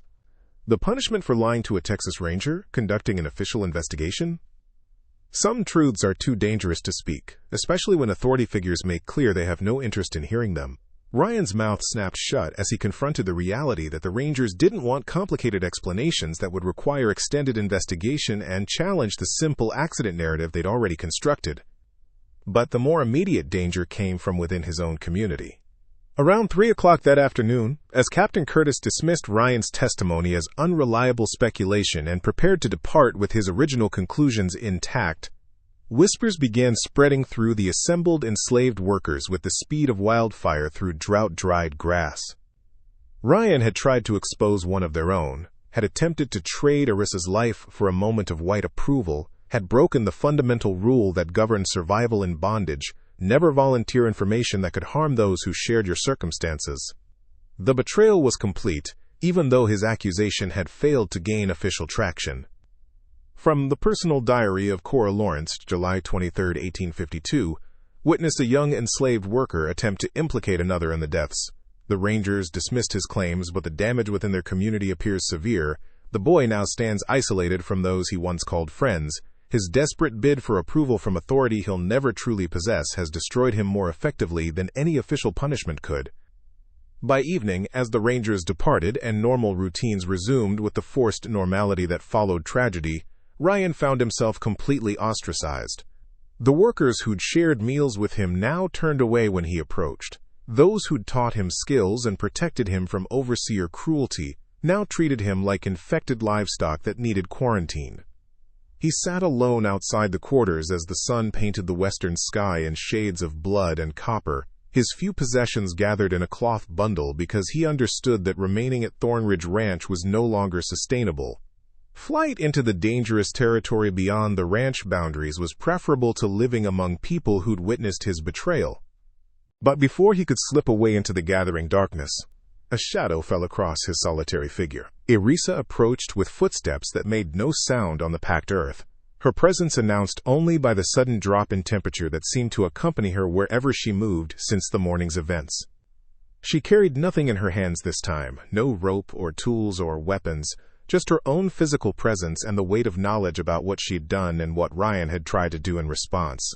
The punishment for lying to a Texas Ranger, conducting an official investigation? Some truths are too dangerous to speak, especially when authority figures make clear they have no interest in hearing them." Ryan's mouth snapped shut as he confronted the reality that the Rangers didn't want complicated explanations that would require extended investigation and challenge the simple accident narrative they'd already constructed. But the more immediate danger came from within his own community. Around 3 o'clock that afternoon, as Captain Curtis dismissed Ryan's testimony as unreliable speculation and prepared to depart with his original conclusions intact, whispers began spreading through the assembled enslaved workers with the speed of wildfire through drought-dried grass. Ryan had tried to expose one of their own, had attempted to trade Eryssa's life for a moment of white approval, had broken the fundamental rule that governed survival in bondage: never volunteer information that could harm those who shared your circumstances. The betrayal was complete, even though his accusation had failed to gain official traction. From the personal diary of Cora Lawrence, July 23, 1852, witness a young enslaved worker attempt to implicate another in the deaths. The Rangers dismissed his claims, but the damage within their community appears severe. The boy now stands isolated from those he once called friends. His desperate bid for approval from authority he'll never truly possess has destroyed him more effectively than any official punishment could. By evening, as the Rangers departed and normal routines resumed with the forced normality that followed tragedy, Ryan found himself completely ostracized. The workers who'd shared meals with him now turned away when he approached. Those who'd taught him skills and protected him from overseer cruelty now treated him like infected livestock that needed quarantine. He sat alone outside the quarters as the sun painted the western sky in shades of blood and copper, his few possessions gathered in a cloth bundle because he understood that remaining at Thornridge Ranch was no longer sustainable. Flight into the dangerous territory beyond the ranch boundaries was preferable to living among people who'd witnessed his betrayal. But before he could slip away into the gathering darkness, a shadow fell across his solitary figure. Eryssa approached with footsteps that made no sound on the packed earth, her presence announced only by the sudden drop in temperature that seemed to accompany her wherever she moved since the morning's events. She carried nothing in her hands this time, no rope or tools or weapons, just her own physical presence and the weight of knowledge about what she'd done and what Ryan had tried to do in response.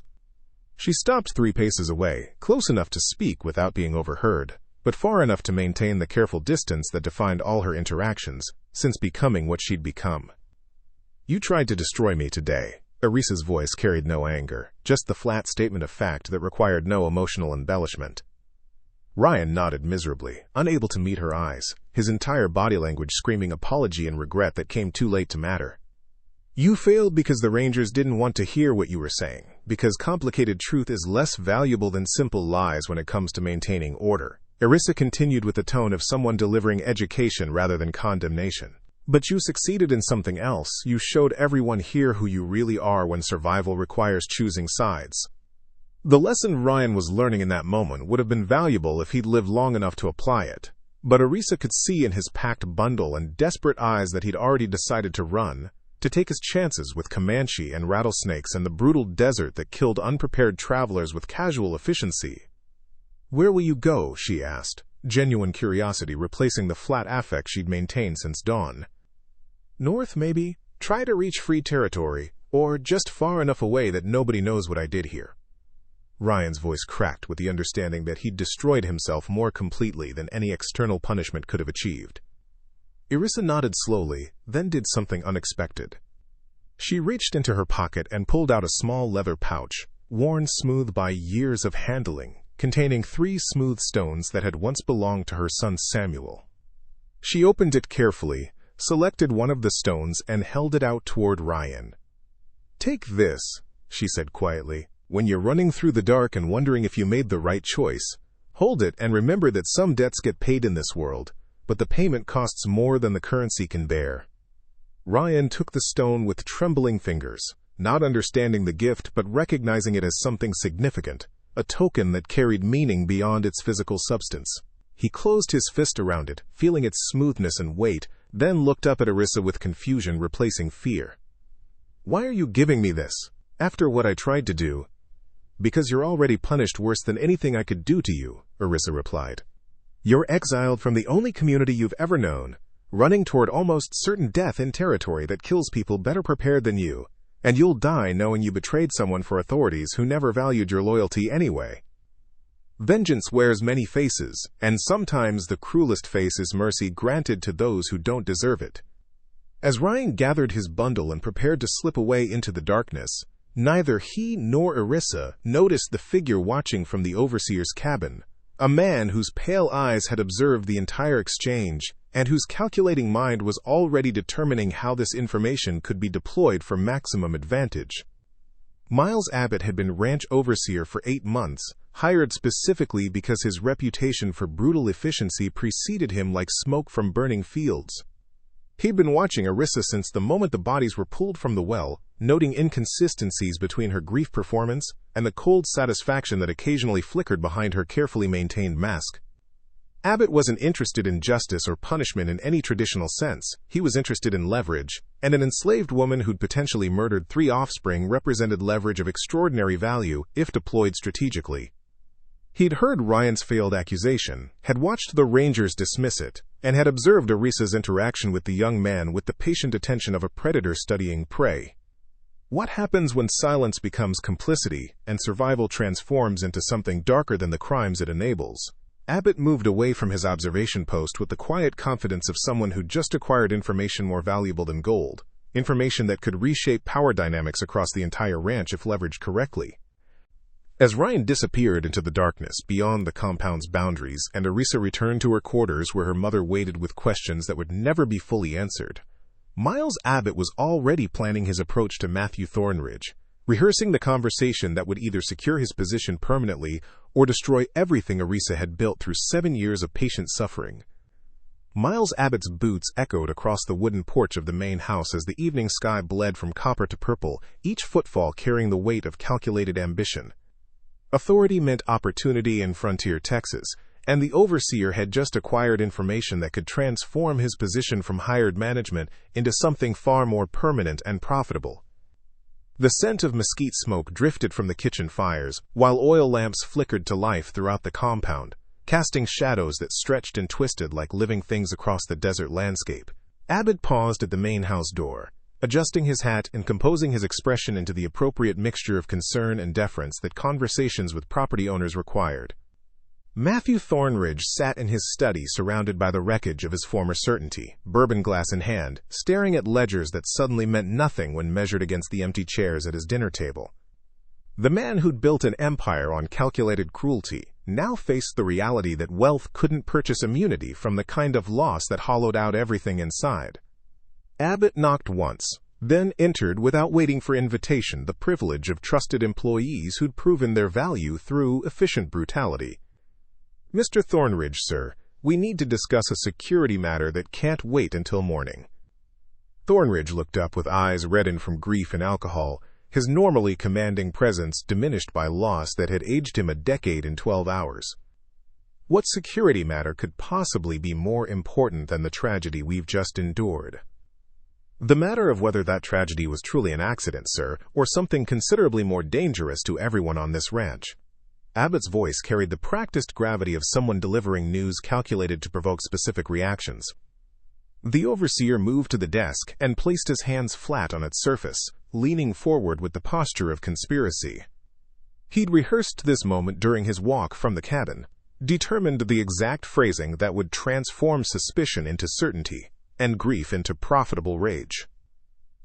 She stopped 3 paces away, close enough to speak without being overheard, but far enough to maintain the careful distance that defined all her interactions, since becoming what she'd become. "You tried to destroy me today." Eryssa's voice carried no anger, just the flat statement of fact that required no emotional embellishment. Ryan nodded miserably, unable to meet her eyes, his entire body language screaming apology and regret that came too late to matter. "You failed because the Rangers didn't want to hear what you were saying, because complicated truth is less valuable than simple lies when it comes to maintaining order." Eryssa continued with the tone of someone delivering education rather than condemnation. "But you succeeded in something else. You showed everyone here who you really are when survival requires choosing sides." The lesson Ryan was learning in that moment would have been valuable if he'd lived long enough to apply it. But Eryssa could see in his packed bundle and desperate eyes that he'd already decided to run, to take his chances with Comanche and rattlesnakes and the brutal desert that killed unprepared travelers with casual efficiency. "Where will you go?" she asked, genuine curiosity replacing the flat affect she'd maintained since dawn. "North, maybe. Try to reach free territory, or just far enough away that nobody knows what I did here." Ryan's voice cracked with the understanding that he'd destroyed himself more completely than any external punishment could have achieved. Eryssa nodded slowly, then did something unexpected. She reached into her pocket and pulled out a small leather pouch, worn smooth by years of handling, containing 3 smooth stones that had once belonged to her son Samuel. She opened it carefully, selected one of the stones, and held it out toward Ryan. "Take this," she said quietly. "When you're running through the dark and wondering if you made the right choice, hold it and remember that some debts get paid in this world, but the payment costs more than the currency can bear." Ryan took the stone with trembling fingers, not understanding the gift but recognizing it as something significant, a token that carried meaning beyond its physical substance. He closed his fist around it, feeling its smoothness and weight, then looked up at Eryssa with confusion replacing fear. "Why are you giving me this? After what I tried to do?" "Because you're already punished worse than anything I could do to you," Eryssa replied. "You're exiled from the only community you've ever known, running toward almost certain death in territory that kills people better prepared than you, and you'll die knowing you betrayed someone for authorities who never valued your loyalty anyway. Vengeance wears many faces, and sometimes the cruelest face is mercy granted to those who don't deserve it." As Ryan gathered his bundle and prepared to slip away into the darkness, neither he nor Eryssa noticed the figure watching from the overseer's cabin, a man whose pale eyes had observed the entire exchange and whose calculating mind was already determining how this information could be deployed for maximum advantage. Miles Abbott had been ranch overseer for 8 months, hired specifically because his reputation for brutal efficiency preceded him like smoke from burning fields. He'd been watching Eryssa since the moment the bodies were pulled from the well, noting inconsistencies between her grief performance and the cold satisfaction that occasionally flickered behind her carefully maintained mask. Abbott wasn't interested in justice or punishment in any traditional sense. He was interested in leverage, and an enslaved woman who'd potentially murdered 3 offspring represented leverage of extraordinary value if deployed strategically. He'd heard Ryan's failed accusation, had watched the Rangers dismiss it, and had observed Eryssa's interaction with the young man with the patient attention of a predator studying prey. What happens when silence becomes complicity and survival transforms into something darker than the crimes it enables? Abbott moved away from his observation post with the quiet confidence of someone who'd just acquired information more valuable than gold, information that could reshape power dynamics across the entire ranch if leveraged correctly. As Ryan disappeared into the darkness beyond the compound's boundaries and Eryssa returned to her quarters where her mother waited with questions that would never be fully answered, Miles Abbott was already planning his approach to Matthew Thornridge, rehearsing the conversation that would either secure his position permanently or destroy everything Eryssa had built through 7 years of patient suffering. Miles Abbott's boots echoed across the wooden porch of the main house as the evening sky bled from copper to purple, each footfall carrying the weight of calculated ambition. Authority meant opportunity in frontier Texas, and the overseer had just acquired information that could transform his position from hired management into something far more permanent and profitable. The scent of mesquite smoke drifted from the kitchen fires, while oil lamps flickered to life throughout the compound, casting shadows that stretched and twisted like living things across the desert landscape. Abbott paused at the main house door, adjusting his hat and composing his expression into the appropriate mixture of concern and deference that conversations with property owners required. Matthew Thornridge sat in his study surrounded by the wreckage of his former certainty, bourbon glass in hand, staring at ledgers that suddenly meant nothing when measured against the empty chairs at his dinner table. The man who'd built an empire on calculated cruelty now faced the reality that wealth couldn't purchase immunity from the kind of loss that hollowed out everything inside. Abbott knocked once, then entered without waiting for invitation the privilege of trusted employees who'd proven their value through efficient brutality. "Mr. Thornridge, sir, we need to discuss a security matter that can't wait until morning." Thornridge looked up with eyes reddened from grief and alcohol, his normally commanding presence diminished by loss that had aged him a decade in 12 hours. "What security matter could possibly be more important than the tragedy we've just endured?" "The matter of whether that tragedy was truly an accident, sir, or something considerably more dangerous to everyone on this ranch." Abbott's voice carried the practiced gravity of someone delivering news calculated to provoke specific reactions. The overseer moved to the desk and placed his hands flat on its surface, leaning forward with the posture of conspiracy. He'd rehearsed this moment during his walk from the cabin, determined the exact phrasing that would transform suspicion into certainty and grief into profitable rage.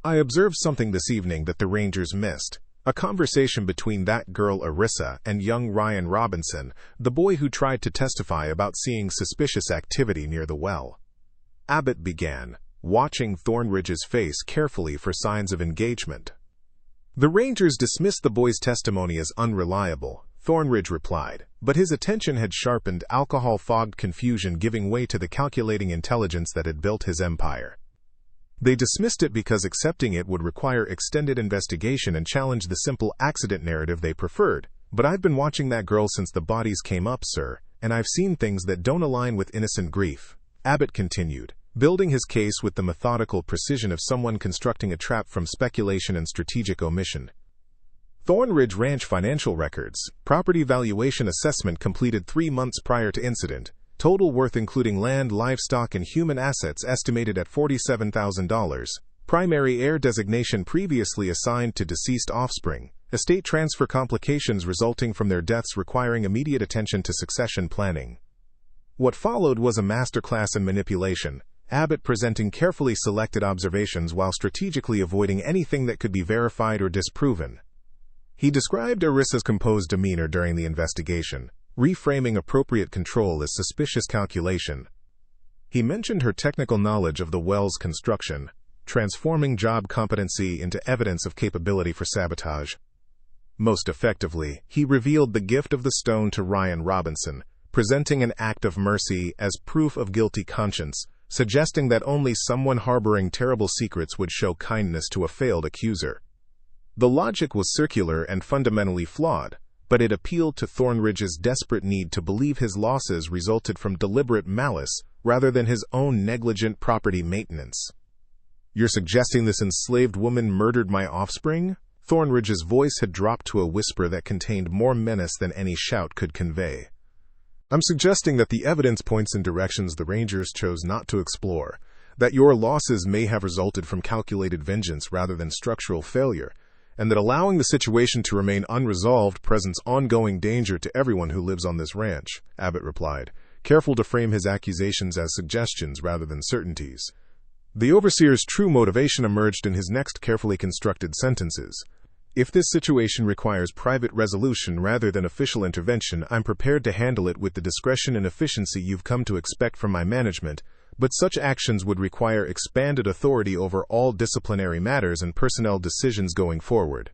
"I observed something this evening that the Rangers missed. A conversation between that girl Eryssa and young Ryan Robinson, the boy who tried to testify about seeing suspicious activity near the well." Abbott began, watching Thornridge's face carefully for signs of engagement. "The Rangers dismissed the boy's testimony as unreliable," Thornridge replied, but his attention had sharpened, alcohol-fogged confusion giving way to the calculating intelligence that had built his empire. "They dismissed it because accepting it would require extended investigation and challenge the simple accident narrative they preferred. But I've been watching that girl since the bodies came up, sir, and I've seen things that don't align with innocent grief," Abbott continued, building his case with the methodical precision of someone constructing a trap from speculation and strategic omission. "Thornridge Ranch financial records, property valuation assessment completed 3 months prior to incident. Total worth including land, livestock, and human assets estimated at $47,000. Primary heir designation previously assigned to deceased offspring. Estate transfer complications resulting from their deaths requiring immediate attention to succession planning." What followed was a masterclass in manipulation, Abbott presenting carefully selected observations while strategically avoiding anything that could be verified or disproven. He described Eryssa's composed demeanor during the investigation, reframing appropriate control as suspicious calculation. He mentioned her technical knowledge of the well's construction, transforming job competency into evidence of capability for sabotage. Most effectively, he revealed the gift of the stone to Ryan Robinson, presenting an act of mercy as proof of guilty conscience, suggesting that only someone harboring terrible secrets would show kindness to a failed accuser. The logic was circular and fundamentally flawed, but it appealed to Thornridge's desperate need to believe his losses resulted from deliberate malice rather than his own negligent property maintenance. "You're suggesting this enslaved woman murdered my offspring?" Thornridge's voice had dropped to a whisper that contained more menace than any shout could convey. "I'm suggesting that the evidence points in directions the Rangers chose not to explore, that your losses may have resulted from calculated vengeance rather than structural failure, and that allowing the situation to remain unresolved presents ongoing danger to everyone who lives on this ranch," Abbott replied, careful to frame his accusations as suggestions rather than certainties. The overseer's true motivation emerged in his next carefully constructed sentences. "If this situation requires private resolution rather than official intervention, I'm prepared to handle it with the discretion and efficiency you've come to expect from my management, but such actions would require expanded authority over all disciplinary matters and personnel decisions going forward."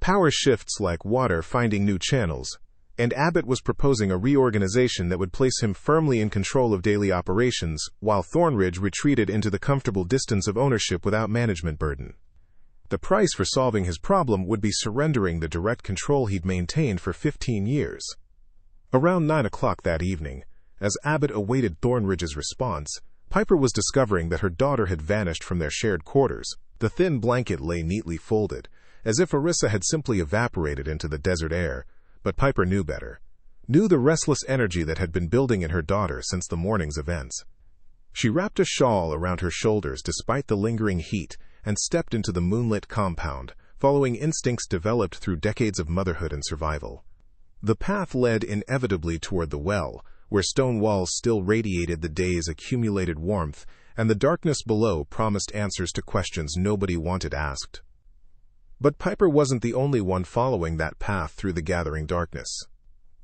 Power shifts like water finding new channels, and Abbott was proposing a reorganization that would place him firmly in control of daily operations, while Thornridge retreated into the comfortable distance of ownership without management burden. The price for solving his problem would be surrendering the direct control he'd maintained for 15 years. Around 9 o'clock that evening, as Abbott awaited Thornridge's response, Piper was discovering that her daughter had vanished from their shared quarters. The thin blanket lay neatly folded, as if Eryssa had simply evaporated into the desert air, but Piper knew better, knew the restless energy that had been building in her daughter since the morning's events. She wrapped a shawl around her shoulders despite the lingering heat, and stepped into the moonlit compound, following instincts developed through decades of motherhood and survival. The path led inevitably toward the well, where stone walls still radiated the day's accumulated warmth, and the darkness below promised answers to questions nobody wanted asked. But Piper wasn't the only one following that path through the gathering darkness.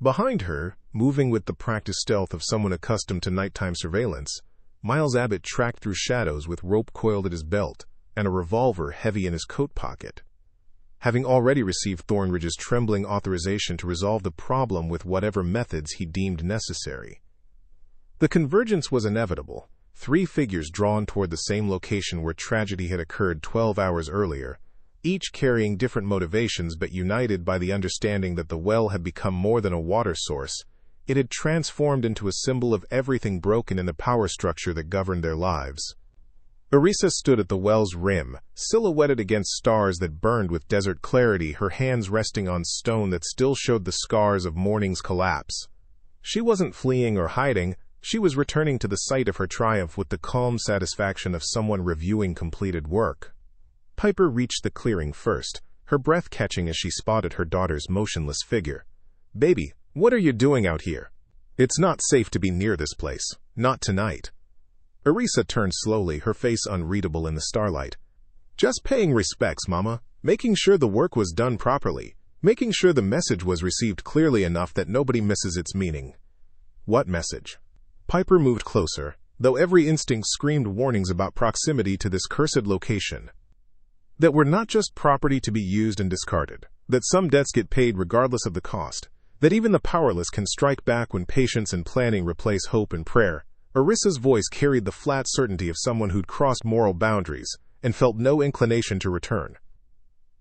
Behind her, moving with the practiced stealth of someone accustomed to nighttime surveillance, Miles Abbott tracked through shadows with rope coiled at his belt and a revolver heavy in his coat pocket. Having already received Thornridge's trembling authorization to resolve the problem with whatever methods he deemed necessary. The convergence was inevitable, 3 figures drawn toward the same location where tragedy had occurred 12 hours earlier, each carrying different motivations but united by the understanding that the well had become more than a water source. It had transformed into a symbol of everything broken in the power structure that governed their lives. Eryssa stood at the well's rim, silhouetted against stars that burned with desert clarity, her hands resting on stone that still showed the scars of morning's collapse. She wasn't fleeing or hiding, she was returning to the site of her triumph with the calm satisfaction of someone reviewing completed work. Piper reached the clearing first, her breath catching as she spotted her daughter's motionless figure. "Baby, what are you doing out here? It's not safe to be near this place, not tonight." Eryssa turned slowly, her face unreadable in the starlight. "Just paying respects, Mama. Making sure the work was done properly. Making sure the message was received clearly enough that nobody misses its meaning." "What message?" Piper moved closer, though every instinct screamed warnings about proximity to this cursed location. That we're not just property to be used and discarded. That some debts get paid regardless of the cost. That even the powerless can strike back when patience and planning replace hope and prayer. Eryssa's voice carried the flat certainty of someone who'd crossed moral boundaries and felt no inclination to return.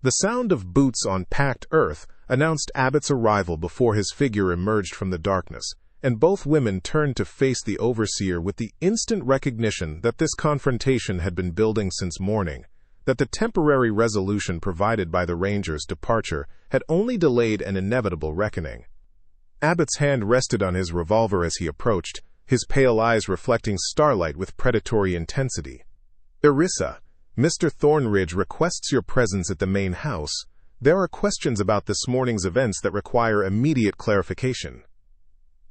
The sound of boots on packed earth announced Abbott's arrival before his figure emerged from the darkness, and both women turned to face the overseer with the instant recognition that this confrontation had been building since morning, that the temporary resolution provided by the Rangers' departure had only delayed an inevitable reckoning. Abbott's hand rested on his revolver as he approached, his pale eyes reflecting starlight with predatory intensity. "Eryssa, Mr. Thornridge requests your presence at the main house. There are questions about this morning's events that require immediate clarification."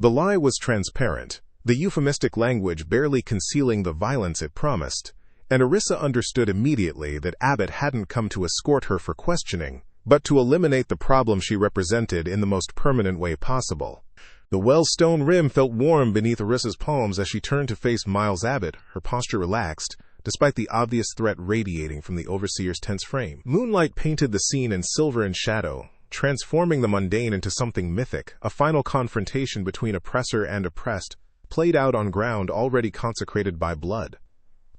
The lie was transparent, the euphemistic language barely concealing the violence it promised, and Eryssa understood immediately that Abbott hadn't come to escort her for questioning, but to eliminate the problem she represented in the most permanent way possible. The well's stone rim felt warm beneath Eryssa's palms as she turned to face Miles Abbott, her posture relaxed, despite the obvious threat radiating from the overseer's tense frame. Moonlight painted the scene in silver and shadow, transforming the mundane into something mythic, a final confrontation between oppressor and oppressed, played out on ground already consecrated by blood.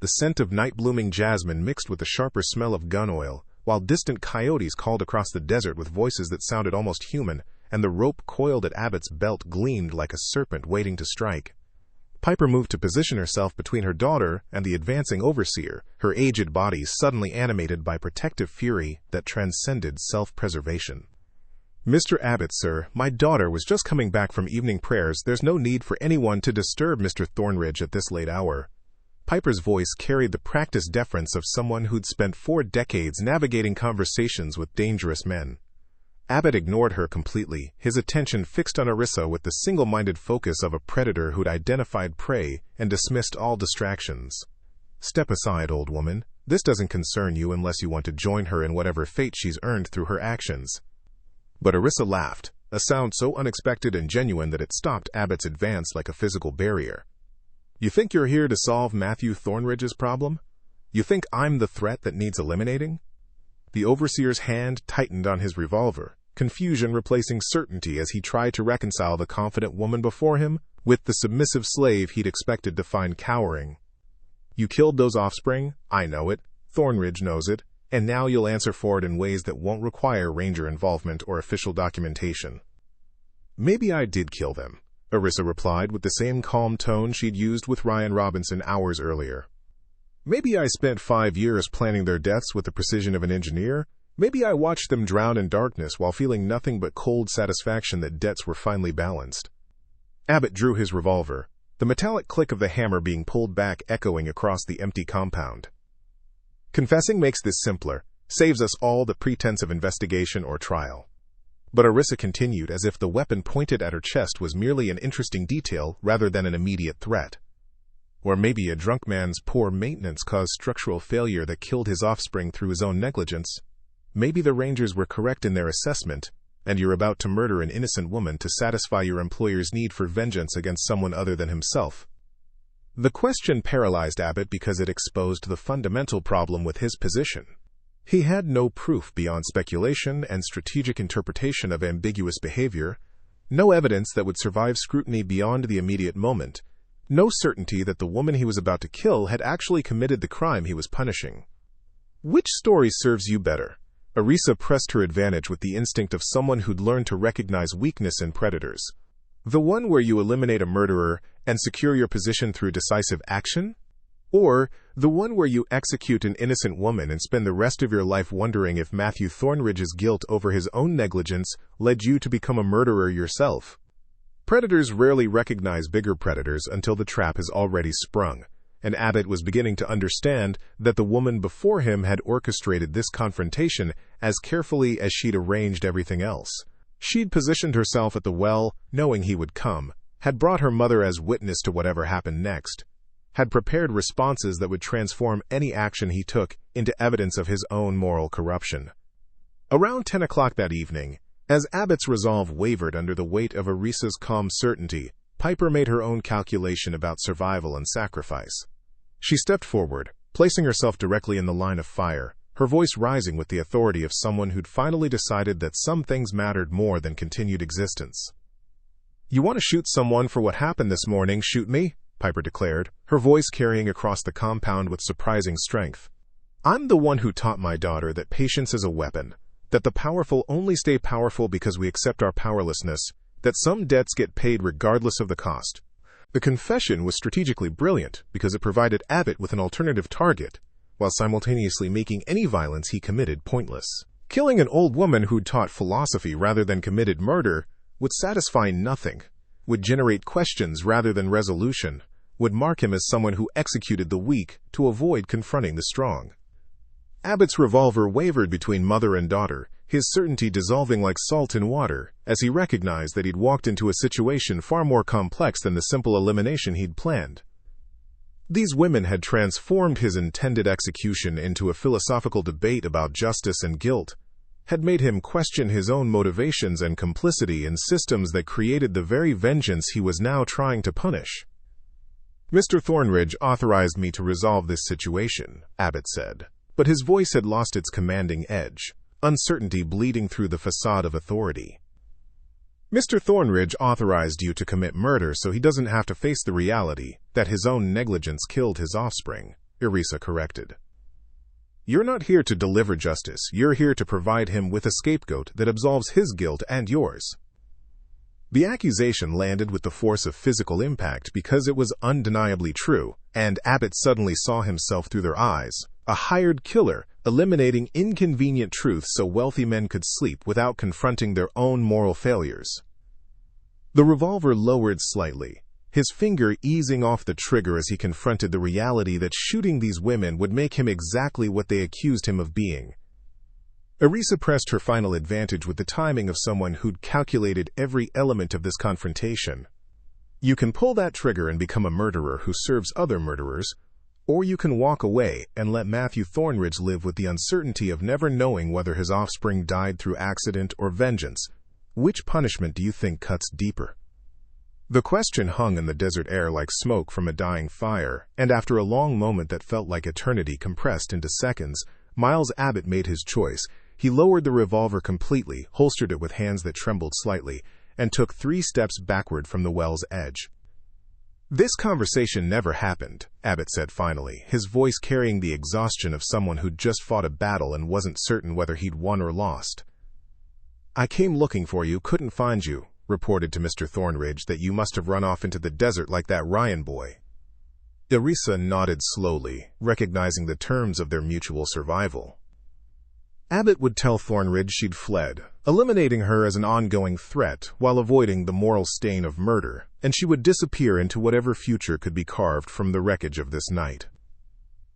The scent of night-blooming jasmine mixed with the sharper smell of gun oil, while distant coyotes called across the desert with voices that sounded almost human, and the rope coiled at Abbott's belt gleamed like a serpent waiting to strike. Piper moved to position herself between her daughter and the advancing overseer, her aged body suddenly animated by protective fury that transcended self-preservation. "Mr. Abbott, sir, my daughter was just coming back from evening prayers. There's no need for anyone to disturb Mr. Thornridge at this late hour." Piper's voice carried the practiced deference of someone who'd spent 4 decades navigating conversations with dangerous men. Abbott ignored her completely, his attention fixed on Eryssa with the single-minded focus of a predator who'd identified prey and dismissed all distractions. "Step aside, old woman. This doesn't concern you unless you want to join her in whatever fate she's earned through her actions." But Eryssa laughed, a sound so unexpected and genuine that it stopped Abbott's advance like a physical barrier. "You think you're here to solve Matthew Thornridge's problem? You think I'm the threat that needs eliminating?" The overseer's hand tightened on his revolver, confusion replacing certainty as he tried to reconcile the confident woman before him with the submissive slave he'd expected to find cowering. "You killed those offspring. I know it. Thornridge knows it. And now you'll answer for it in ways that won't require ranger involvement or official documentation." "Maybe I did kill them," Eryssa replied with the same calm tone she'd used with Ryan Robinson hours earlier. "Maybe I spent 5 years planning their deaths with the precision of an engineer. Maybe I watched them drown in darkness while feeling nothing but cold satisfaction that debts were finally balanced." Abbott drew his revolver, the metallic click of the hammer being pulled back echoing across the empty compound. "Confessing makes this simpler, saves us all the pretense of investigation or trial." But Eryssa continued as if the weapon pointed at her chest was merely an interesting detail rather than an immediate threat. "Or maybe a drunk man's poor maintenance caused structural failure that killed his offspring through his own negligence. Maybe the rangers were correct in their assessment, and you're about to murder an innocent woman to satisfy your employer's need for vengeance against someone other than himself." The question paralyzed Abbott because it exposed the fundamental problem with his position. He had no proof beyond speculation and strategic interpretation of ambiguous behavior, no evidence that would survive scrutiny beyond the immediate moment, no certainty that the woman he was about to kill had actually committed the crime he was punishing. "Which story serves you better?" Eryssa pressed her advantage with the instinct of someone who'd learned to recognize weakness in predators. "The one where you eliminate a murderer and secure your position through decisive action? Or the one where you execute an innocent woman and spend the rest of your life wondering if Matthew Thornridge's guilt over his own negligence led you to become a murderer yourself?" Predators rarely recognize bigger predators until the trap has already sprung, and Abbott was beginning to understand that the woman before him had orchestrated this confrontation as carefully as she'd arranged everything else. She'd positioned herself at the well, knowing he would come, had brought her mother as witness to whatever happened next, had prepared responses that would transform any action he took into evidence of his own moral corruption. Around 10 o'clock that evening, as Abbott's resolve wavered under the weight of Eryssa's calm certainty, Piper made her own calculation about survival and sacrifice. She stepped forward, placing herself directly in the line of fire, her voice rising with the authority of someone who'd finally decided that some things mattered more than continued existence. "You want to shoot someone for what happened this morning, shoot me," Piper declared, her voice carrying across the compound with surprising strength. "I'm the one who taught my daughter that patience is a weapon, that the powerful only stay powerful because we accept our powerlessness, that some debts get paid regardless of the cost." The confession was strategically brilliant because it provided Abbott with an alternative target, while simultaneously making any violence he committed pointless. Killing an old woman who'd taught philosophy rather than committed murder would satisfy nothing, would generate questions rather than resolution, would mark him as someone who executed the weak to avoid confronting the strong. Abbott's revolver wavered between mother and daughter, his certainty dissolving like salt in water, as he recognized that he'd walked into a situation far more complex than the simple elimination he'd planned. These women had transformed his intended execution into a philosophical debate about justice and guilt, had made him question his own motivations and complicity in systems that created the very vengeance he was now trying to punish. "Mr. Thornridge authorized me to resolve this situation," Abbott said, but his voice had lost its commanding edge, uncertainty bleeding through the facade of authority. Mr. Thornridge authorized you to commit murder so he doesn't have to face the reality that his own negligence killed his offspring, Eryssa corrected. You're not here to deliver justice, you're here to provide him with a scapegoat that absolves his guilt and yours. The accusation landed with the force of physical impact because it was undeniably true, and Abbott suddenly saw himself through their eyes, a hired killer, eliminating inconvenient truths so wealthy men could sleep without confronting their own moral failures. The revolver lowered slightly, his finger easing off the trigger as he confronted the reality that shooting these women would make him exactly what they accused him of being. Eryssa pressed her final advantage with the timing of someone who'd calculated every element of this confrontation. You can pull that trigger and become a murderer who serves other murderers, or you can walk away and let Matthew Thornridge live with the uncertainty of never knowing whether his offspring died through accident or vengeance. Which punishment do you think cuts deeper? The question hung in the desert air like smoke from a dying fire, and after a long moment that felt like eternity compressed into seconds, Miles Abbott made his choice. He lowered the revolver completely, holstered it with hands that trembled slightly, and took 3 steps backward from the well's edge. This conversation never happened, Abbott said finally, his voice carrying the exhaustion of someone who'd just fought a battle and wasn't certain whether he'd won or lost. I came looking for you, couldn't find you, reported to Mr. Thornridge that you must have run off into the desert like that Ryan boy. Eryssa nodded slowly, recognizing the terms of their mutual survival. Abbott would tell Thornridge she'd fled, eliminating her as an ongoing threat while avoiding the moral stain of murder, and she would disappear into whatever future could be carved from the wreckage of this night.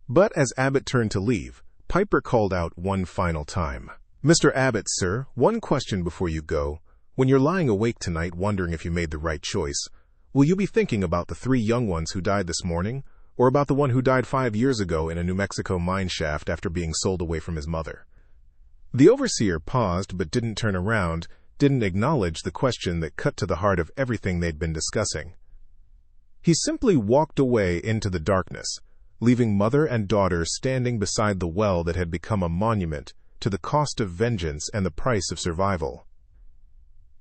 But as Abbott turned to leave, Piper called out one final time. Mr. Abbott, sir, one question before you go. When you're lying awake tonight wondering if you made the right choice, will you be thinking about the 3 young ones who died this morning, or about the one who died 5 years ago in a New Mexico mine shaft after being sold away from his mother? The overseer paused but didn't turn around, didn't acknowledge the question that cut to the heart of everything they'd been discussing. He simply walked away into the darkness, leaving mother and daughter standing beside the well that had become a monument to the cost of vengeance and the price of survival.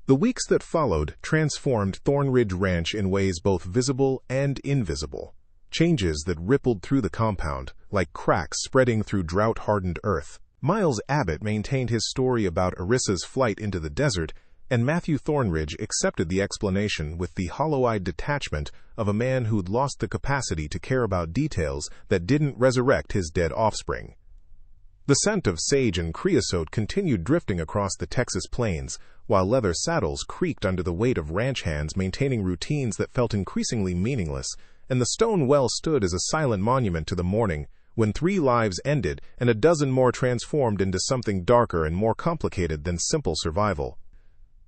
The weeks that followed transformed Thornridge Ranch in ways both visible and invisible, changes that rippled through the compound like cracks spreading through drought-hardened earth. Miles Abbott maintained his story about Eryssa's flight into the desert, and Matthew Thornridge accepted the explanation with the hollow-eyed detachment of a man who'd lost the capacity to care about details that didn't resurrect his dead offspring. The scent of sage and creosote continued drifting across the Texas plains, while leather saddles creaked under the weight of ranch hands maintaining routines that felt increasingly meaningless, and the stone well stood as a silent monument to the morning when 3 lives ended and a dozen more transformed into something darker and more complicated than simple survival.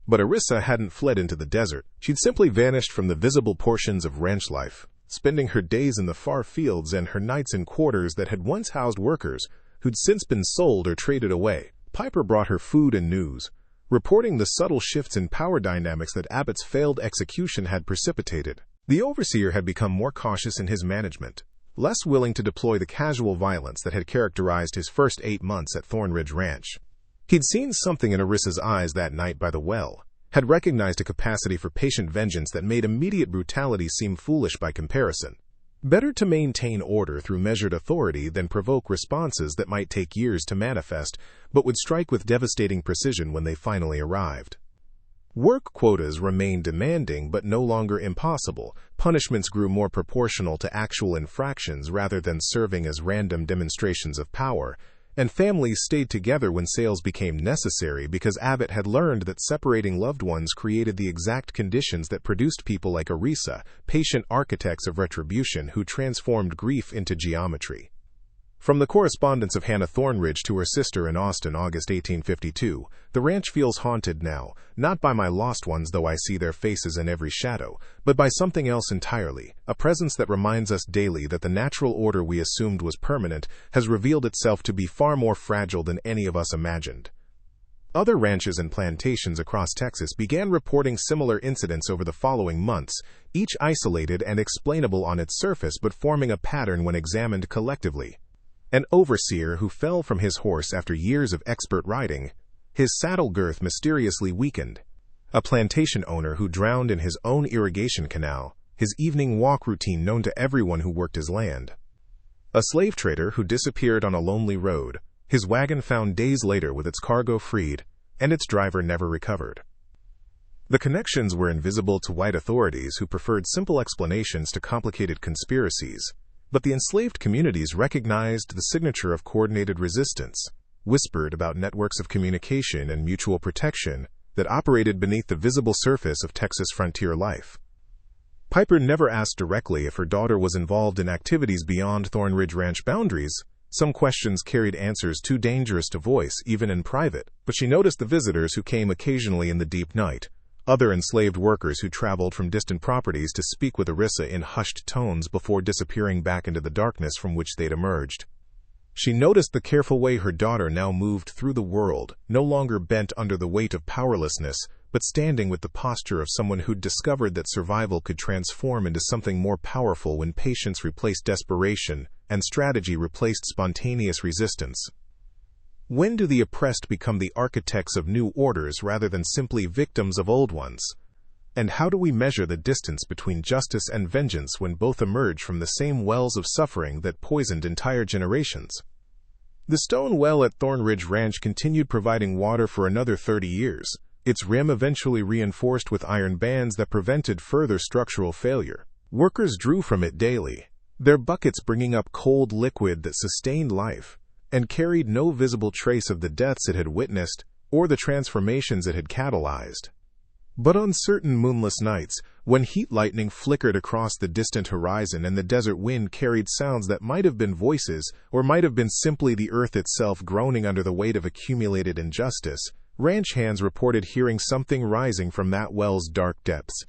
But Eryssa hadn't fled into the desert. She'd simply vanished from the visible portions of ranch life, spending her days in the far fields and her nights in quarters that had once housed workers who'd since been sold or traded away. Piper brought her food and news, reporting the subtle shifts in power dynamics that Abbott's failed execution had precipitated. The overseer had become more cautious in his management, less willing to deploy the casual violence that had characterized his first 8 months at Thornridge Ranch. He'd seen something in Eryssa's eyes that night by the well, had recognized a capacity for patient vengeance that made immediate brutality seem foolish by comparison. Better to maintain order through measured authority than provoke responses that might take years to manifest, but would strike with devastating precision when they finally arrived. Work quotas remained demanding but no longer impossible. Punishments grew more proportional to actual infractions rather than serving as random demonstrations of power, and families stayed together when sales became necessary because Abbott had learned that separating loved ones created the exact conditions that produced people like Eryssa, patient architects of retribution who transformed grief into geometry. From the correspondence of Hannah Thornridge to her sister in Austin, August 1852, the ranch feels haunted now, not by my lost ones though I see their faces in every shadow, but by something else entirely, a presence that reminds us daily that the natural order we assumed was permanent has revealed itself to be far more fragile than any of us imagined. Other ranches and plantations across Texas began reporting similar incidents over the following months, each isolated and explainable on its surface but forming a pattern when examined collectively. An overseer who fell from his horse after years of expert riding, his saddle girth mysteriously weakened. a plantation owner who drowned in his own irrigation canal, his evening walk routine known to everyone who worked his land. A slave trader who disappeared on a lonely road, his wagon found days later with its cargo freed, and its driver never recovered. The connections were invisible to white authorities who preferred simple explanations to complicated conspiracies, but the enslaved communities recognized the signature of coordinated resistance, whispered about networks of communication and mutual protection that operated beneath the visible surface of Texas frontier life. Piper never asked directly if her daughter was involved in activities beyond Thornridge Ranch boundaries. Some questions carried answers too dangerous to voice, even in private, but she noticed the visitors who came occasionally in the deep night, other enslaved workers who traveled from distant properties to speak with Eryssa in hushed tones before disappearing back into the darkness from which they'd emerged. She noticed the careful way her daughter now moved through the world, no longer bent under the weight of powerlessness, but standing with the posture of someone who'd discovered that survival could transform into something more powerful when patience replaced desperation and strategy replaced spontaneous resistance. When do the oppressed become the architects of new orders rather than simply victims of old ones? And how do we measure the distance between justice and vengeance when both emerge from the same wells of suffering that poisoned entire generations? The stone well at Thornridge Ranch continued providing water for another 30 years, its rim eventually reinforced with iron bands that prevented further structural failure. Workers drew from it daily, their buckets bringing up cold liquid that sustained life, and carried no visible trace of the deaths it had witnessed or the transformations it had catalyzed. But on certain moonless nights, when heat lightning flickered across the distant horizon and the desert wind carried sounds that might have been voices or might have been simply the earth itself groaning under the weight of accumulated injustice, ranch hands reported hearing something rising from that well's dark depths.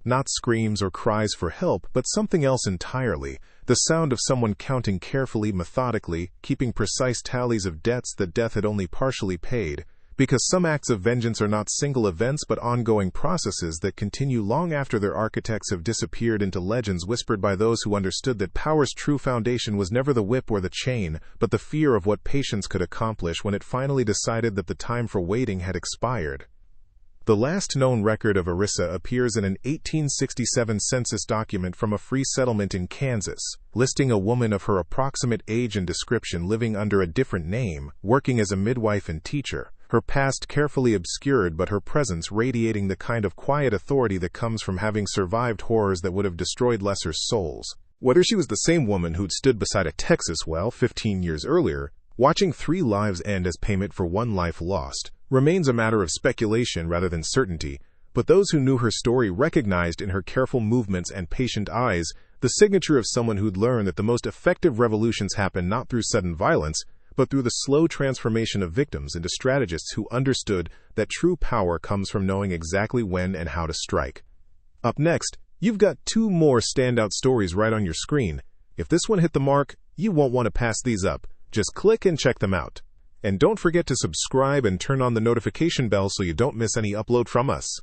Not screams or cries for help, but something else entirely, the sound of someone counting carefully, methodically, keeping precise tallies of debts that death had only partially paid, because some acts of vengeance are not single events but ongoing processes that continue long after their architects have disappeared into legends whispered by those who understood that power's true foundation was never the whip or the chain, but the fear of what patience could accomplish when it finally decided that the time for waiting had expired. The last known record of Eryssa appears in an 1867 census document from a free settlement in Kansas, listing a woman of her approximate age and description living under a different name, working as a midwife and teacher, her past carefully obscured but her presence radiating the kind of quiet authority that comes from having survived horrors that would have destroyed lesser souls. Whether she was the same woman who'd stood beside a Texas well 15 years earlier, watching 3 lives end as payment for 1 life lost, remains a matter of speculation rather than certainty, but those who knew her story recognized in her careful movements and patient eyes the signature of someone who'd learned that the most effective revolutions happen not through sudden violence, but through the slow transformation of victims into strategists who understood that true power comes from knowing exactly when and how to strike. Up next, you've got 2 more standout stories right on your screen. If this one hit the mark, you won't want to pass these up. Just click and check them out. And don't forget to subscribe and turn on the notification bell so you don't miss any upload from us.